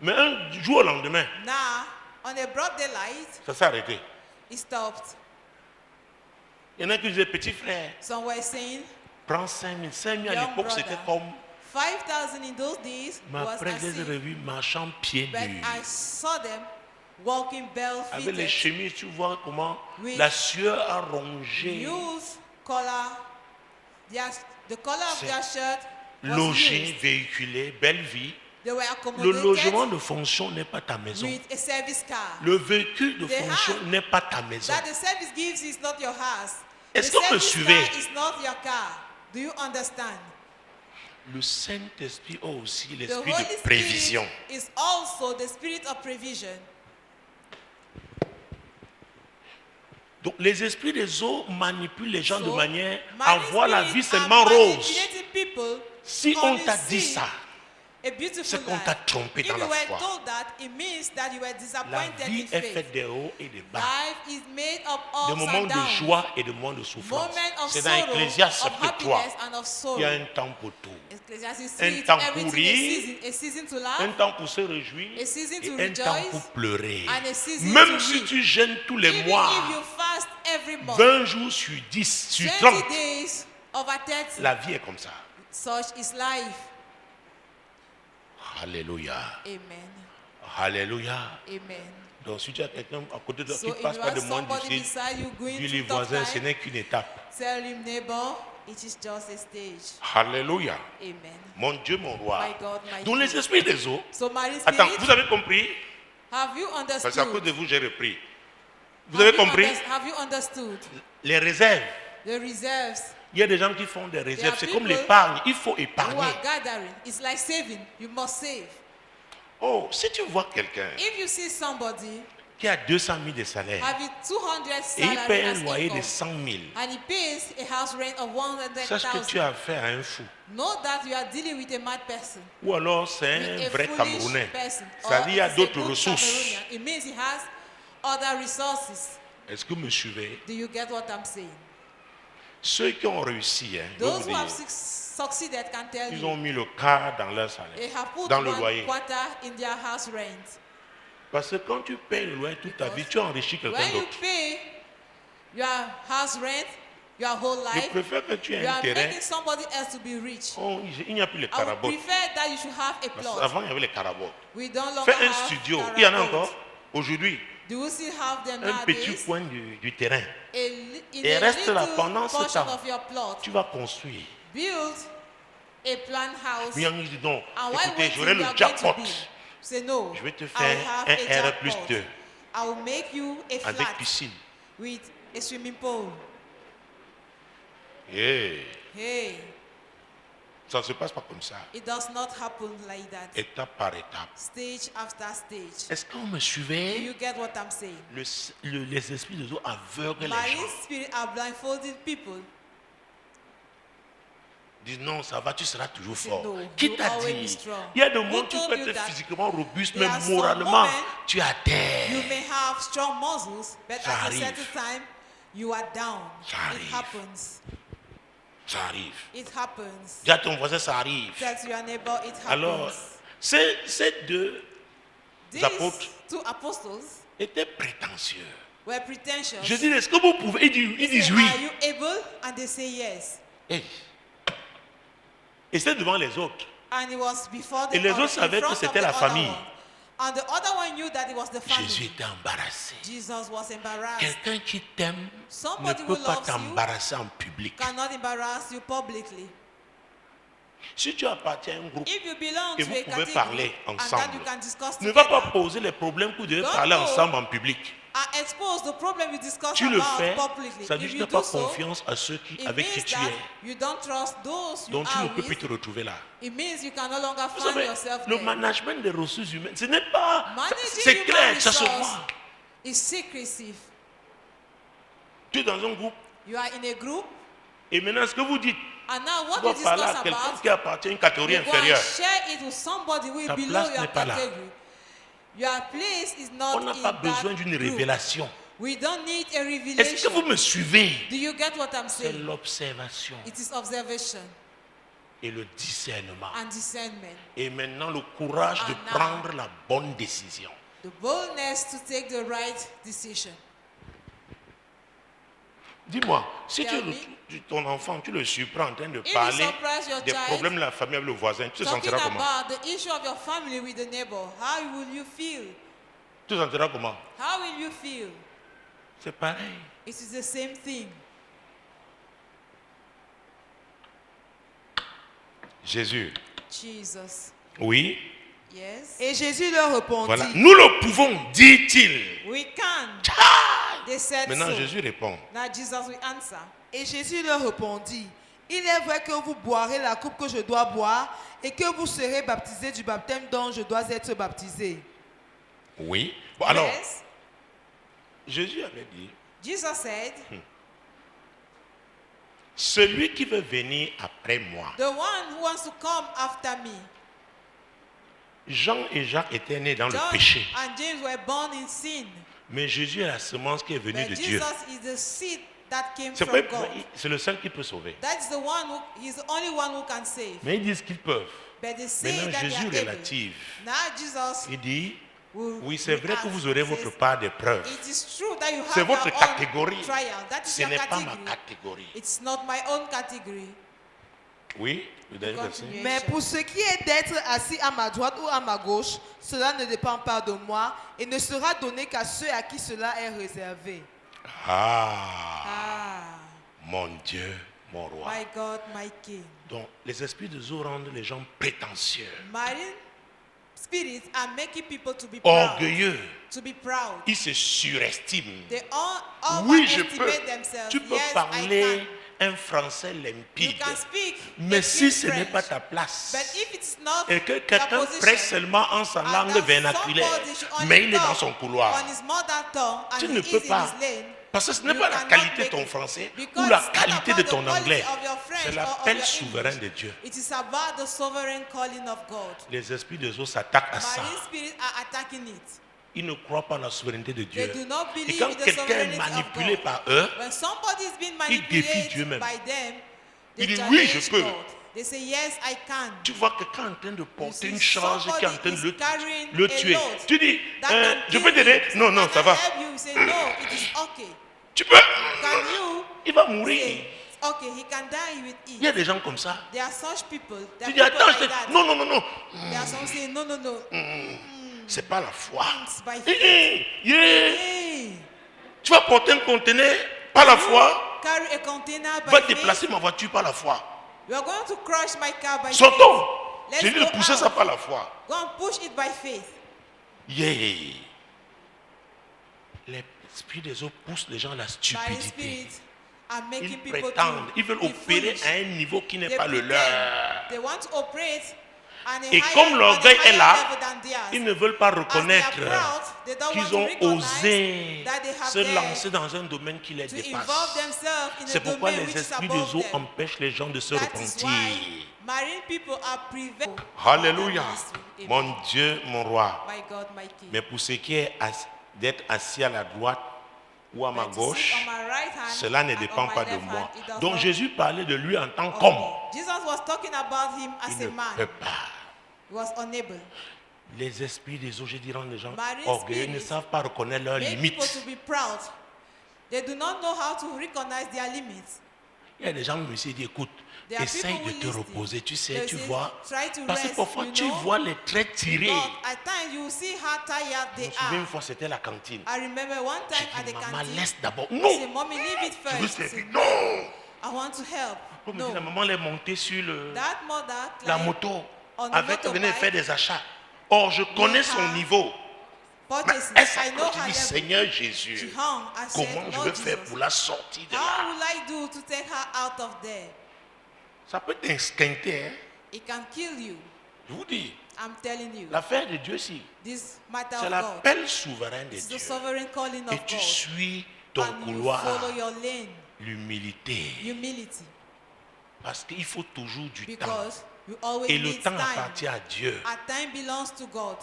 Mais un jour au lendemain, Now, on a broad daylight, ça s'est arrêté. it stopped. Il y en a qui disaient, petit frère, Some were saying prends 5 000. 5 000 à Young l'époque, c'était brother. comme, 5,000 in those days mais was après, je as les ai if, revus marchant pieds but nus. I saw them walking Avec les barefooted. chemises, tu vois comment With la sueur a rongé, Used color, the color of C'est their shirt was logé, used. véhiculé, belle vie. They were Le logement accommodated de fonction n'est pas ta maison. with a service car. Le véhicule de They fonction have n'est pas ta maison. That the service gives is not your house. Est-ce The que vous me service suivez? car is not your car. Do you understand? Le Saint-Esprit a aussi The l'esprit Holy de prévision. Spirit is also the spirit of provision. Donc les esprits des eaux manipulent les gens de So, manière à marine voir la spirits vie seulement are rose. manipulating people Si on only t'a dit see ça, a beautiful c'est qu'on life. t'a trompé If dans you la were foi. told that, it means that you were La disappointed vie in est faith. faite des hauts et des bas, Life is made of de ups moments and de downs. joie et de moments de souffrance. Moment of C'est dans sorrow, Ecclésiaste of chapitre 3. happiness and of sorrow. Il y a un temps pour tout. Ecclesiastes Un 6, temps pour everything rire, a season to Un laugh, temps pour se réjouir a season to et un temps rejoice, pour pleurer. and a season Même to si weep. tu jeûnes tous les Even mois, if you fast every month, 20 jours sur 10, sur 20 30, days over 30, la vie est comme ça. such is life. Alléluia. Amen. Alléluia. Amen. Donc si tu as quelqu'un à côté de toi So qui if passe you pas have de moins somebody difficile, beside you going dis-lui through tough voisin, ce time, n'est qu'une étape. tell him neighbor, it is just a stage. Alléluia. Amen. Mon Dieu, mon roi. My God, my Donc les King. esprits des eaux. So marine Attends, spirit, vous avez compris? have you Parce qu'à cause understood? de vous, j'ai repris. Vous avez compris? Have you understood? Les réserves. The reserves Il y a des gens qui font des réserves. are C'est comme people l'épargne. Il faut who épargner. are gathering. It's like saving. You must save. Oh, si tu vois quelqu'un If you see somebody qui a 200 000 de salaire having 200 et il paye salary un as loyer de income, 100 000, and he pays a house rent of sache que tu 100,000, as affaire à un fou. know that you are dealing with a mad person. Ou alors c'est With un a vrai foolish Camerounais. person. C'est-à-dire il y a it's a d'autres good ressources. Cameroonian. It means he has other resources. Est-ce que vous me suivez? Do you get what I'm saying? Ceux qui ont réussi, hein, je vais Those vous who have dire, succeeded can tell ils you ont mis le quart dans leur salaire, they have put dans le one loyer. quarter in their house rent. Parce que quand tu payes le loyer toute ta vie, tu enrichis quelqu'un When you d'autre. pay your house rent, your whole Je life, préfère que tu aies you un are terrain. making somebody else to be rich. Oh, il n'y a plus les I would carabotes. prefer that you should have a Parce plot. qu'avant, il y avait les carabotes. We don't longer Fais un have studio. Il y en a carabots. encore aujourd'hui. Do we still have them Un petit nowadays? coin du terrain. In Et a reste là little pendant ce portion temps. of your plot, Tu vas construire. build a planned house. Mais il dit non, And while écoutez, waiting, j'aurai you le are going to jackpot. build. Say no. Je vais te I will faire have un a R plus jackpot. 2 I will make you a avec flat piscine. with a swimming pool. Yeah. Hey, Ça ne se passe pas comme ça. it does not happen like that. Étape par étape. Stage after stage. Est-ce que vous me Do suivez? you get what I'm saying? Les esprits de eau aveuglent les Marine gens. spirit are blindfolding people. Disent non, ça va, tu seras toujours Say fort. no, Qui you t'a always be dit? strong. Il y a des Who moments où tu told peux you être that? physiquement robuste, There mais are some moralement, moments tu es à You terre. may have strong muscles, but Ça at a arrive. certain time, you are down. Ça It arrive. happens. Ça arrive. It happens. Dis à ton voisin, ça arrive. Tell to your neighbor, it happens. Alors, ces deux These apôtres two apostles étaient prétentieux. were pretentious. Je dis, est-ce que vous pouvez? Ils They disent said, oui. are you able? And they say yes. Hey. Et c'est devant les autres. And it was before the Et les other- autres in savaient que front of c'était the la other famille. one. And the other one knew that it was the family. Jésus était embarrassé. Jesus was embarrassed. Quelqu'un qui t'aime ne Somebody peut who pas loves you t'embarrasser en public. Cannot embarrass you publicly. Si tu appartiens à un groupe, If you belong et to vous a pouvez category, parler and then ensemble, you can discuss ne va pas together, poser les problèmes que vous devez Don't parler go. ensemble en public. and expose the problem you discuss Tu le about fais, publicly. ça veut If dire you que tu n'as do pas so, confiance à ceux qui, it avec qui means tu that es. you don't trust those you Donc tu are ne peux plus with. te retrouver là. It means you can no longer Vous find savez, yourself le there. management des ressources humaines, ce n'est pas... Managing C'est human clair, ça se resource voit. is secretive. Tu es dans un groupe You are in a group, et maintenant ce que vous dites, And now Tu what dois you parler discuss à quelqu'un about, qui appartient à une catégorie you go and inférieure. share it with somebody who is Ta below place your n'est pas là. category. Your place is On not n'a in pas that besoin d'une group. révélation. We don't need a Est-ce que vous revelation. me suivez? Do you get what I'm C'est saying? l'observation It is observation et le discernement. and discernment. Et maintenant, le courage de And now- prendre la bonne décision. The boldness to take the right decision. Dis-moi, si Tell me. ton enfant, tu le surprends en train de If you parler surprise your des child problèmes de la famille avec le voisin, tu te talking sentiras comment? about the issue of your family with the neighbor, how will you feel? Tu te sentiras comment? How will you feel? C'est pareil. It is the same thing. Jésus. Jesus. Oui. Yes. Et Jésus leur répondit, Voilà. Nous le pouvons, dit-il. We can. They said Maintenant, so. Jésus répond. Now Jesus will answer. et Jésus leur répondit, il est vrai que vous boirez la coupe que je dois boire et que vous serez baptisés du baptême dont je dois être baptisé. Oui. Bon, alors, Yes. Jésus avait dit, Jesus said, celui qui veut venir après moi. the one who wants to come after me. Jean et Jacques étaient nés dans le John péché. and James were born in sin. Mais Jésus est la semence qui est venue But de Dieu. Jesus is the seed that came C'est from vrai, God. c'est le seul qui peut sauver. That's the one who, he's the only one who can save. Mais ils disent qu'ils peuvent. But they say Maintenant, that Jésus they are able. relative. Now Jesus Il dit, will oui, c'est vrai react, que vous aurez says, votre part d'épreuves. it is true that you C'est have votre your own catégorie. trial. That is Ce your n'est pas ma category. catégorie. It's not my own category. Oui, le dernier verset. Continue. Mais pour ce qui est d'être assis à ma droite ou à ma gauche, cela ne dépend pas de moi et ne sera donné qu'à ceux à qui cela est réservé. Ah, Ah, mon Dieu, mon roi. my God, my King. Donc, les esprits de Zou rendent les gens prétentieux, Marine spirits are making people to be proud. orgueilleux. To be proud. Ils se surestiment. They all Oui, je peux. overestimate themselves. Tu peux Yes, parler I un français can. You limpide. can speak Mais a si good ce n'est French. pas ta place, But if it's not et que your quelqu'un position, prêche seulement en sa and langue that vernaculaire, somebody should only mais il est talk dans son couloir, on his mother tongue and tu he ne is peux in pas. his lane, Parce que ce n'est you pas la cannot qualité de make ton it. français Because ou la it's not qualité de about ton the quality anglais. of your French C'est or of l'appel your souverain English. de Dieu. It is about the sovereign calling of God. Les esprits de Zou s'attaquent à ça. Marine spirits are attacking it. Ils ne croient pas en la souveraineté de They Dieu. do not Et believe quand in the quelqu'un est sovereignty of manipulé God. par eux, When somebody is being il défie manipulated Dieu même. by them, they Il dit, challenge oui, je peux. God. They say, yes, I can. tu vois quelqu'un en train de You porter see une charge qui est en train de somebody is carrying le a tuer. load Tu dis, that can je kill peux t'aider? you. Non, non, Can ça I va. help you? You say, no, it is okay. Tu peux? Can you? Il va mourir. Say, okay, he can die with Il y a it. des gens comme ça. There are such people. There Tu are dis, people attends, like that. non, non, non, non. There are some saying, no, no, no. C'est pas la foi. It's by Hé, faith. hé, yeah. Hey, Tu vas porter un conteneur par la foi. carry a container by Va faith. déplacer ma voiture par la foi. You are going to crush my car by faith. Sortons. Let's J'ai dit go de pousser out. ça par la foi. Go and push it by faith. Yeah. Les esprits des autres poussent les gens à la By stupidité. spirit are making Ils people prétendent, to ils veulent be opérer foolish. à un niveau qui n'est They pas le pretend leur. They want to operate on a Et higher- comme on a l'orgueil higher est là, level than theirs. ils ne veulent pas As they are reconnaître proud, they don't want qu'ils to ont recognize osé that they have se dared lancer dans un domaine qui les to involve dépasse. themselves in a C'est pourquoi domain les which is esprits above des eaux them. empêchent les gens de se That is repentir. why marine people are prevented. Alléluia. Amen. Mon Dieu, mon roi. My God, my King. Mais pour ce qui est d'être assis à la droite ou à ma But to sit gauche, on my right hand cela ne and dépend on my pas de left moi. hand, it does Donc not- Jésus parlait de lui en tant qu'homme. Jesus was talking about him as Il a ne man. peut pas. He was unable. Les esprits des eaux, je dirais, les gens Marine orgueilleux ne spirits savent pas reconnaître leurs Make people limites. to be proud. They do not know how to recognize their limits. Il y a des gens qui me disent, écoute, There are essaye people de who te listen. reposer, tu sais, They tu say, vois. try to Parce que rest, parfois, you tu know. vois les traits tirés. Because at times you will see how tired Je they me souviens une are. fois, c'était la cantine. I remember one J'ai time at dit, the maman, canteen. laisse d'abord. I Non, said, Mommy, leave it je veux first. I servir. said, Non. I want to help. Comme me dit, la No. maman, elle est montée sur That mother la climbed moto. on the Avec, elle venait motorbike. faire des achats. Or, je connais son her niveau. Mais purchases. elle I know s'approche, je her dis, level. Seigneur She Jésus, hung. I said, comment je Lord vais faire Jesus, pour la sortir de how là? will I do to take her out of there? Ça peut t'esquinter, hein. It can kill you. Je vous dis, I'm telling you. l'affaire de Dieu, si. This matter C'est of God. l'appel souverain de It's the Dieu. sovereign calling Et of tu God. suis ton And you couloir. follow your lane. L'humilité. Humility. Parce qu'il faut toujours du temps. Because you always Et le need temps time. appartient à Dieu. And time belongs to God.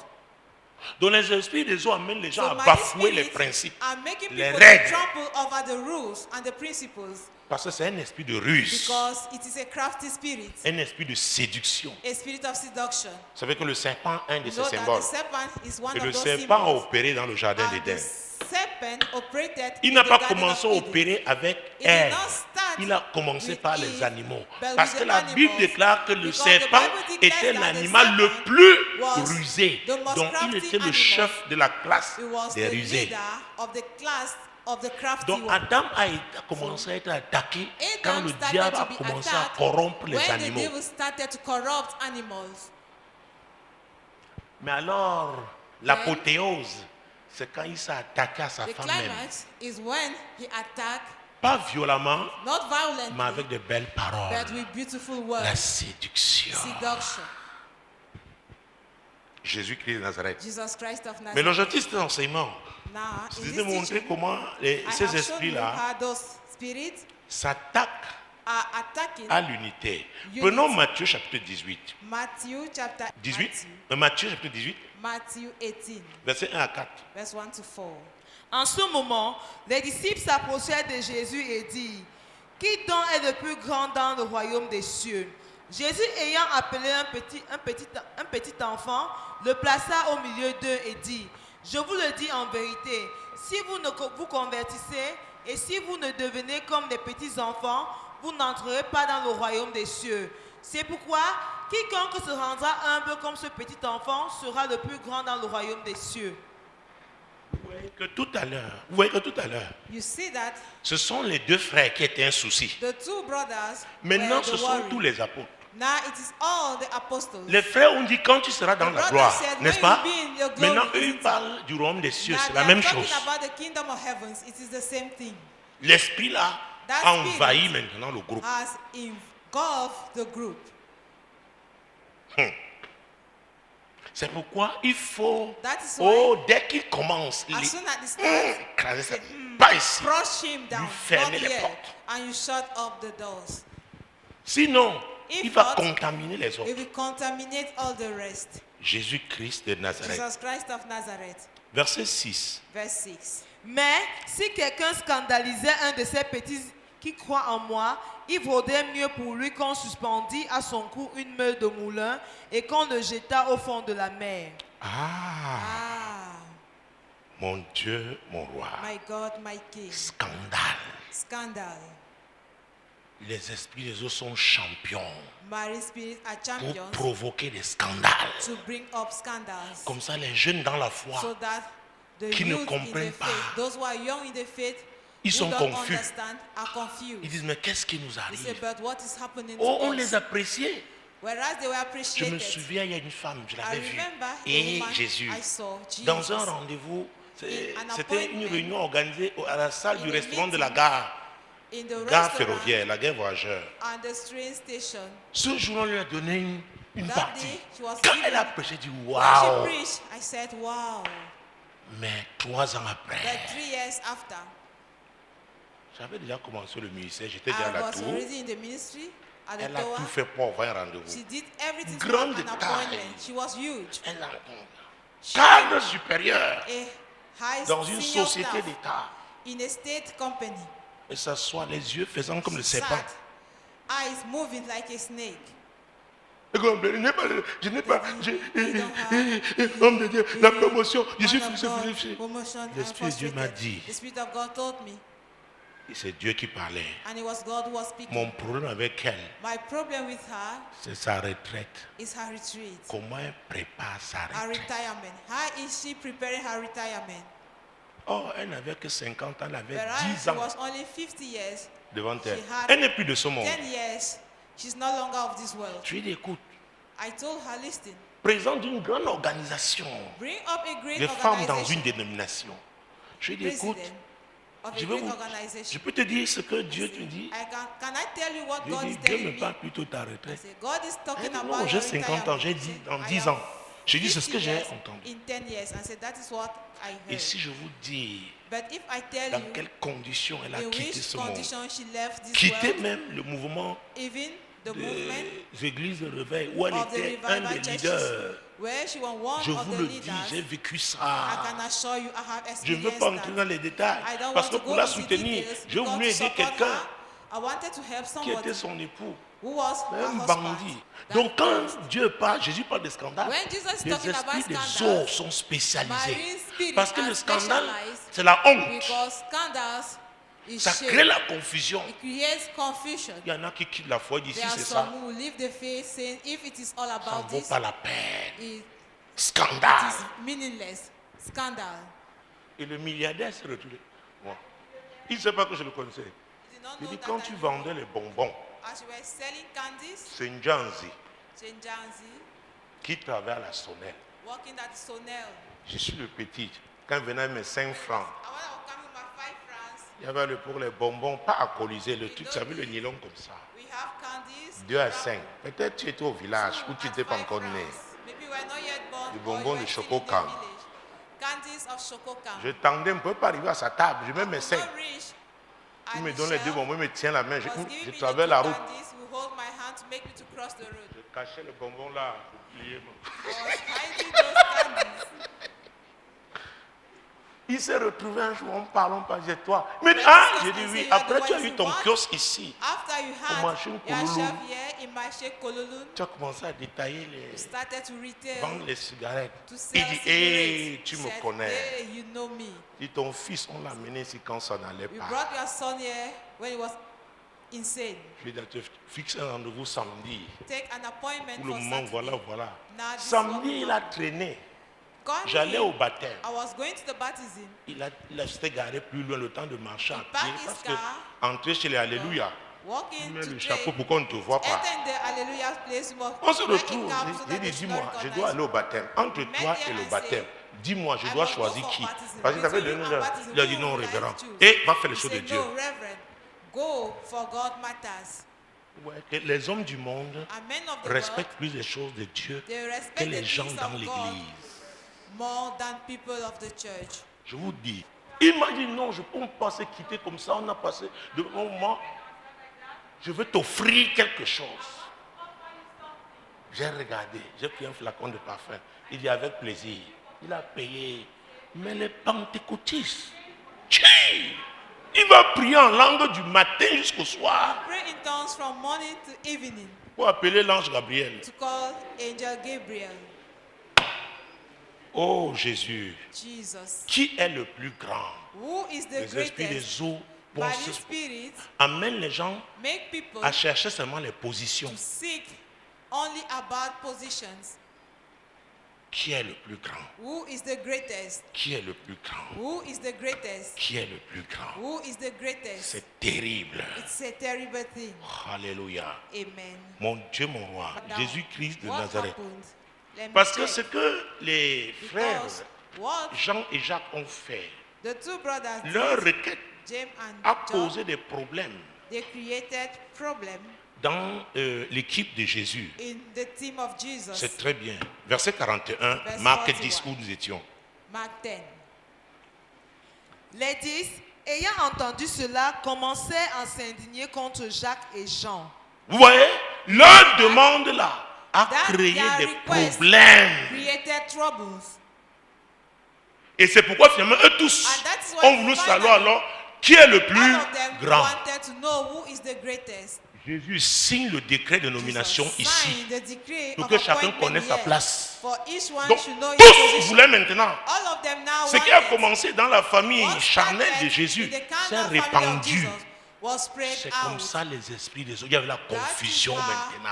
Donc les esprits des eaux amènent les gens So à my bafouer les spirits principes. are making les people to règles. trample over the rules and the principles. Parce que c'est un esprit de ruse. Because it is a crafty spirit. Un esprit de séduction. A spirit of seduction. Vous savez que le serpent a un de You ces know that symboles. the serpent is one Et le of those serpent a symbols. opéré dans le jardin And d'Éden. the serpent operated Il in n'a the pas Garden commencé à of Eden. opérer avec It did Ève. not start Il a commencé with par Eve, les animaux. but Parce with que the la Bible animals. déclare que le Because the serpent Bible declares était that l'animal the le serpent plus was rusé. the most Donc il crafty était le animal. chef de la classe It was des the rusés. leader of the class of the crafty Donc one. Adam a commencé à être attaqué quand Adam le started diable to a be commencé à attacked corrompre les when the animaux. devil started to corrupt animals. Mais alors, l'apothéose, c'est quand il s'est attaqué à sa The femme même. climax is when he attacked, Pas violemment, not violently, mais avec de belles paroles. but with beautiful La words. séduction. Seduction. Jésus-Christ de Nazareth. Jesus Christ of Mais Nazareth. l'objectif de cet enseignement, Now, c'est in de this montrer teaching, comment I ces have shown you esprits-là how those spirits s'attaquent are attacking à l'unité. Unity. Prenons Matthieu chapitre 18. Matthew chapter 18 Matthieu chapitre 18, Matthew 18, versets 1 à 4. verse 1 to 4. En ce moment, les disciples s'approchèrent de Jésus et dirent, qui donc est le plus grand dans le royaume des cieux? Jésus ayant appelé un petit enfant, le plaça au milieu d'eux et dit, je vous le dis en vérité, si vous ne vous convertissez et si vous ne devenez comme des petits enfants, vous n'entrerez pas dans le royaume des cieux. C'est pourquoi quiconque se rendra humble comme ce petit enfant sera le plus grand dans le royaume des cieux. Vous voyez que tout à l'heure, You see that ce sont les deux frères qui étaient un souci. the two brothers Maintenant, were ce the sont worry. tous les apôtres. Now it is all the apostles. Les frères ont dit quand tu seras dans The la brothers gloire, said, n'est-ce when pas? you be in your glory, Maintenant, eux, isn't ils it? parlent du royaume des cieux, Now c'est they la are même talking chose. about the kingdom of heavens. It is the same thing. L'esprit là That a spirit envahi maintenant le groupe. Has engulfed the group. C'est pourquoi il faut, That is why, dès qu'il commence, as soon as it starts, écraser ça, pas ici. crush him down, Lui fermer not les here, portes. and you shut up the doors. Sinon, If il va not, contaminer les It autres. will contaminate all the rest. Jésus-Christ de Nazareth. Jesus Christ of Nazareth. Verset 6. Verse 6. Mais si quelqu'un scandalisait un de ces petits qui croient en moi, il vaudrait mieux pour lui qu'on suspendît à son cou une meule de moulin et qu'on le jetât au fond de la mer. Ah, Mon Dieu, mon roi. my God, my King. Scandale. Scandal. Les esprits des eaux sont champions Marine spirits are pour champions provoquer des scandales. to bring up scandals. Comme ça, les jeunes dans la foi, So that the qui ne youth in comprennent the pas. faith, those who are young in the faith, Ils who sont don't confus. understand, are ils confused. disent, mais qu'est-ce qui nous They say, arrive? but what is happening Oh, to on us? les appréciait. Whereas they were Je me appreciated. souviens, il y a une femme, je I l'avais vue. remember a Et woman Jésus. I saw, Jesus. Dans un rendez-vous, In an c'était une appointment. réunion organisée à la salle In du a restaurant de meeting. la gare. In the Gare restaurant ferroviaire, la gare voyageur. and the train station. Ce jour-là, on lui a donné une That partie. day, she was Quand given, elle a prêché, j'ai dit, when waouh! she preached, I said, wow. Mais 3 ans But après, 3 years after, j'avais déjà commencé le ministère, j'étais déjà à I la was tour. already in the ministry at the Elle a tower. tout fait pour avoir un rendez-vous. She did everything to Grande have an taille. appointment. She was huge. Elle a She cadre supérieur a high dans une senior société staff d'État. in a state company. Et s'assoit, les yeux faisant comme le She serpent. sat, eyes moving like a snake. Je n'ai pas, homme de Dieu, You la know, promotion, je suis man of God, frustré. promotion and L'Esprit de Dieu m'a frustrated. dit. The Spirit of God told me, Et c'est Dieu qui parlait. and it was God who was speaking. Mon problème avec elle, My problem with her c'est sa retraite. is her retreat, Comment elle prépare sa her retraite? retirement. How is she preparing her retirement? Oh, elle n'avait que 50 ans, elle avait Whereas 10 she ans was only 50 years, devant elle. she had Elle n'est plus de ce monde. 10 years, she's no longer of this world. Je lui ai dit, écoute, I told her, listen, président d'une grande organisation, bring up a great les femmes dans une organization, dénomination. Je lui ai dit, écoute, president of a je great je organization. peux te dire ce que Dieu te dit. Can I tell you what Je God lui ai is dit, Dieu telling me me? parle plutôt de ta I retraite. said, God is Elle talking dit, about non, your j'ai 50 ans, j'ai retirement. dit I dans said, 10 I ans. have J'ai dit, c'est ce que 50 j'ai years entendu. in 10 years. I said, that is what I Et heard. si je vous dis But if I tell dans you quelles conditions elle a in quitté which ce monde, condition she left this quitté world, même le mouvement even des églises de réveil où elle était un des leaders. Je vous le dis, j'ai vécu ça. Je ne veux pas entrer dans les détails parce que pour la soutenir, j'ai voulu aider quelqu'un qui était son époux. Un bandit. Donc quand Dieu parle, Jésus parle de scandale. Les esprits des eaux sont spécialisés. Parce que le scandale, c'est la honte. Ça crée la confusion. Il y en a qui quittent la foi d'ici, c'est ça. Ça ne vaut pas la peine. Scandale. Et le milliardaire s'est retrouvé. Bon. Il ne sait pas que je le connaissais. Il dit quand tu vendais les bonbons, c'est Njanzi qui travaille à la Sonnelle. Je suis le petit. Quand venait mes 5 francs, il y avait pour les bonbons, pas alcoolisés, le truc, ça avait le nylon comme ça. 2 à 5. Peut-être tu étais au village où tu n'étais pas encore né. Les bonbons de Chococan. Je tendais, on ne peut pas arriver à sa table. Je mets mes 5. Il me donne les 2 bonbons, il me tient la main. Je traverse la route. Je cachais le bonbon là, je pliais. Il s'est retrouvé un jour, on parle, j'ai toi. Mais j'ai dit oui, après tu as eu ton kiosque ici. Au marché Kololun, tu as commencé à détailler vendre les cigarettes. Il dit, hé, tu me connais. Il dit, ton fils, on l'a amené ici quand ça n'allait pas. Je lui ai dit, fixe un rendez-vous samedi. Pour le moment, voilà. Samedi, il a traîné. J'allais au baptême. Il s'était garé plus loin le temps de marcher à pied parce que entrer chez les Alléluia, il met le chapeau pour qu'on ne te voit pas. On se retrouve. Il dit, dis-moi, je dois aller au baptême. Entre toi et le baptême, dis-moi, je dois choisir qui. Parce qu'il t'avait donné il a dit non, révérend. Et va faire les choses de Dieu. Ouais, que les hommes du monde respectent plus les choses de Dieu que les gens dans l'église. More than people of the church. Je vous dis, imagine, non, je ne peux pas se quitter comme ça. On a passé de moment. Je veux t'offrir quelque chose. J'ai regardé, j'ai pris un flacon de parfum. Il dit avec plaisir. Il a payé. Mais les pentecôtistes, il va prier en langue du matin jusqu'au soir. Pray in tongues from morning to evening. Pour appeler l'ange Gabriel. To call angel Gabriel. Oh Jésus, Jesus. Qui est le plus grand? Who is the les esprits des eaux amènent les gens à chercher seulement les positions. To seek only about positions. Qui est le plus grand? Who is the greatest? Qui est le plus grand? Who is the greatest? Qui est le plus grand? Who is the greatest? C'est terrible. It's a terrible thing. Alléluia. Amen. Mon Dieu, mon roi, Jésus-Christ de Nazareth. Happened? Parce que ce que les frères Jean et Jacques ont fait, leur requête a causé des problèmes dans l'équipe de Jésus. C'est très bien. Verset 41, Marc 10 où nous étions. Mark 10. Les 10, ayant entendu cela, commençaient à s'indigner contre Jacques et Jean. Vous voyez, leur demande là a créé des problèmes. Et c'est pourquoi finalement eux tous ont voulu savoir alors qui est le plus grand. Jésus signe le décret de nomination ici pour que chacun connaisse sa place. Donc tous voulaient maintenant. Ce qui a commencé dans la famille charnelle de Jésus s'est répandu. C'est comme ça les esprits des autres. Il y avait la confusion maintenant.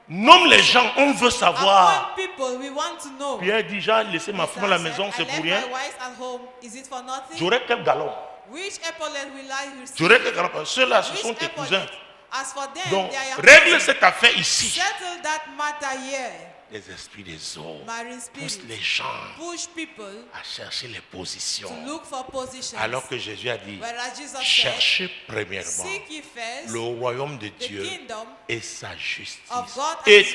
Nomme les gens, on veut savoir. Pierre dit, j'ai laissé ma femme à la maison, c'est pour rien. J'aurais quel galon? J'aurais quel galon? Ceux-là, ce sont tes cousins. Donc, règle cette affaire ici. Les esprits des eaux poussent les gens à chercher les positions. Alors que Jésus a dit, cherchez premièrement le royaume de Dieu et sa justice. Et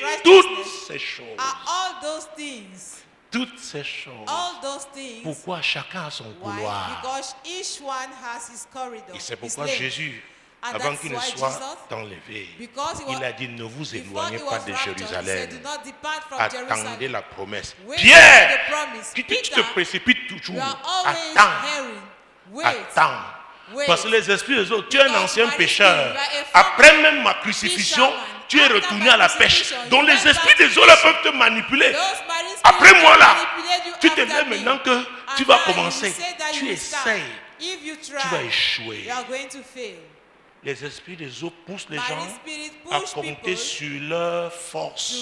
toutes ces choses, pourquoi chacun a son couloir. Et c'est pourquoi Jésus avant qu'il ne soit enlevé, il a dit, ne vous éloignez pas de Jérusalem. Attendez la promesse. Pierre, tu te précipites toujours. Attends. Parce que les esprits des autres, tu es un ancien pécheur. Après même ma crucifixion, tu es retourné à la pêche. Donc les esprits des autres peuvent te manipuler. Après moi là, tu te dis maintenant que tu vas commencer. Tu essayes. Tu vas échouer. Les esprits des eaux poussent les gens à compter sur leur force,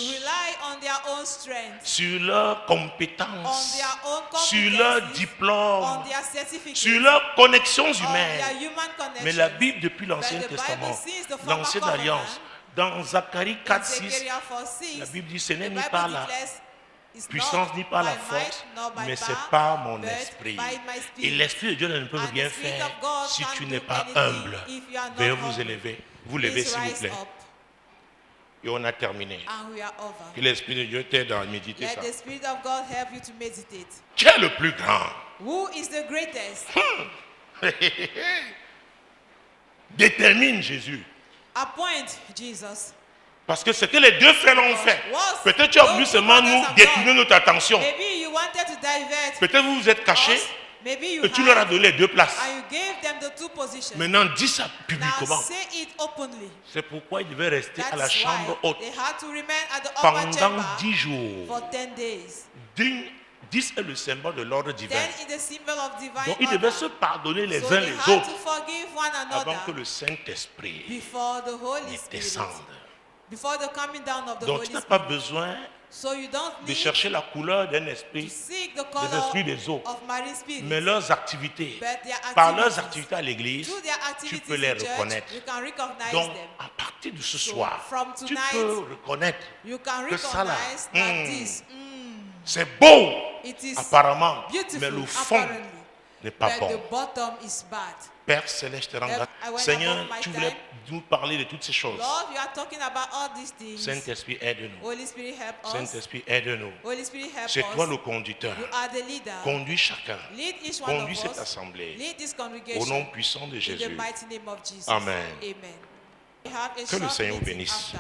sur leurs compétences, sur leurs diplômes, sur leurs connexions humaines. Mais la Bible, depuis l'Ancien Testament, l'Ancienne Alliance, dans Zacharie 4:6, la Bible dit, ce n'est ni par la puissance ni par la force, mais c'est par mon esprit. Et l'esprit de Dieu ne peut rien faire si tu n'es pas humble. Veuillez vous élever, vous levez s'il vous plaît. Et on a terminé. Que l'esprit de Dieu t'aide à méditer ça. Qui est le plus grand? Détermine Jésus. Appoint Jesus. Parce que ce que les deux frères ont fait, peut-être tu as voulu seulement nous détourner notre attention. Peut-être vous vous êtes cachés et tu leur as donné les deux places. Maintenant, dis ça publiquement. C'est pourquoi ils devaient rester à la chambre haute pendant 10 jours. 10 est le symbole de l'ordre divin. Donc ils devaient se pardonner les uns les autres avant que le Saint-Esprit ne descende. Donc tu n'as pas besoin de chercher la couleur d'un esprit, des esprits des eaux, mais leurs activités, par leurs activités à l'église, tu peux les reconnaître. Donc à partir de ce soir, tu peux reconnaître que ça là, c'est beau apparemment, mais le fond n'est pas bon. Père Céleste, je te rends grâce. Seigneur, tu voulais nous parler de toutes ces choses. Saint-Esprit, aide-nous. Saint-Esprit, aide-nous. C'est toi le conducteur. Conduis chacun. Conduis cette assemblée. Au nom puissant de Jésus. Amen. Que le Seigneur vous bénisse.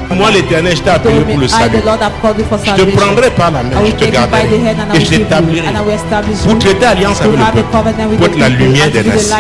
Moi l'Éternel, je t'ai appelé pour le salut. Je te prendrai par la main, je te garderai et je t'établirai pour traiter alliance avec le peuple, pour être la lumière des nations.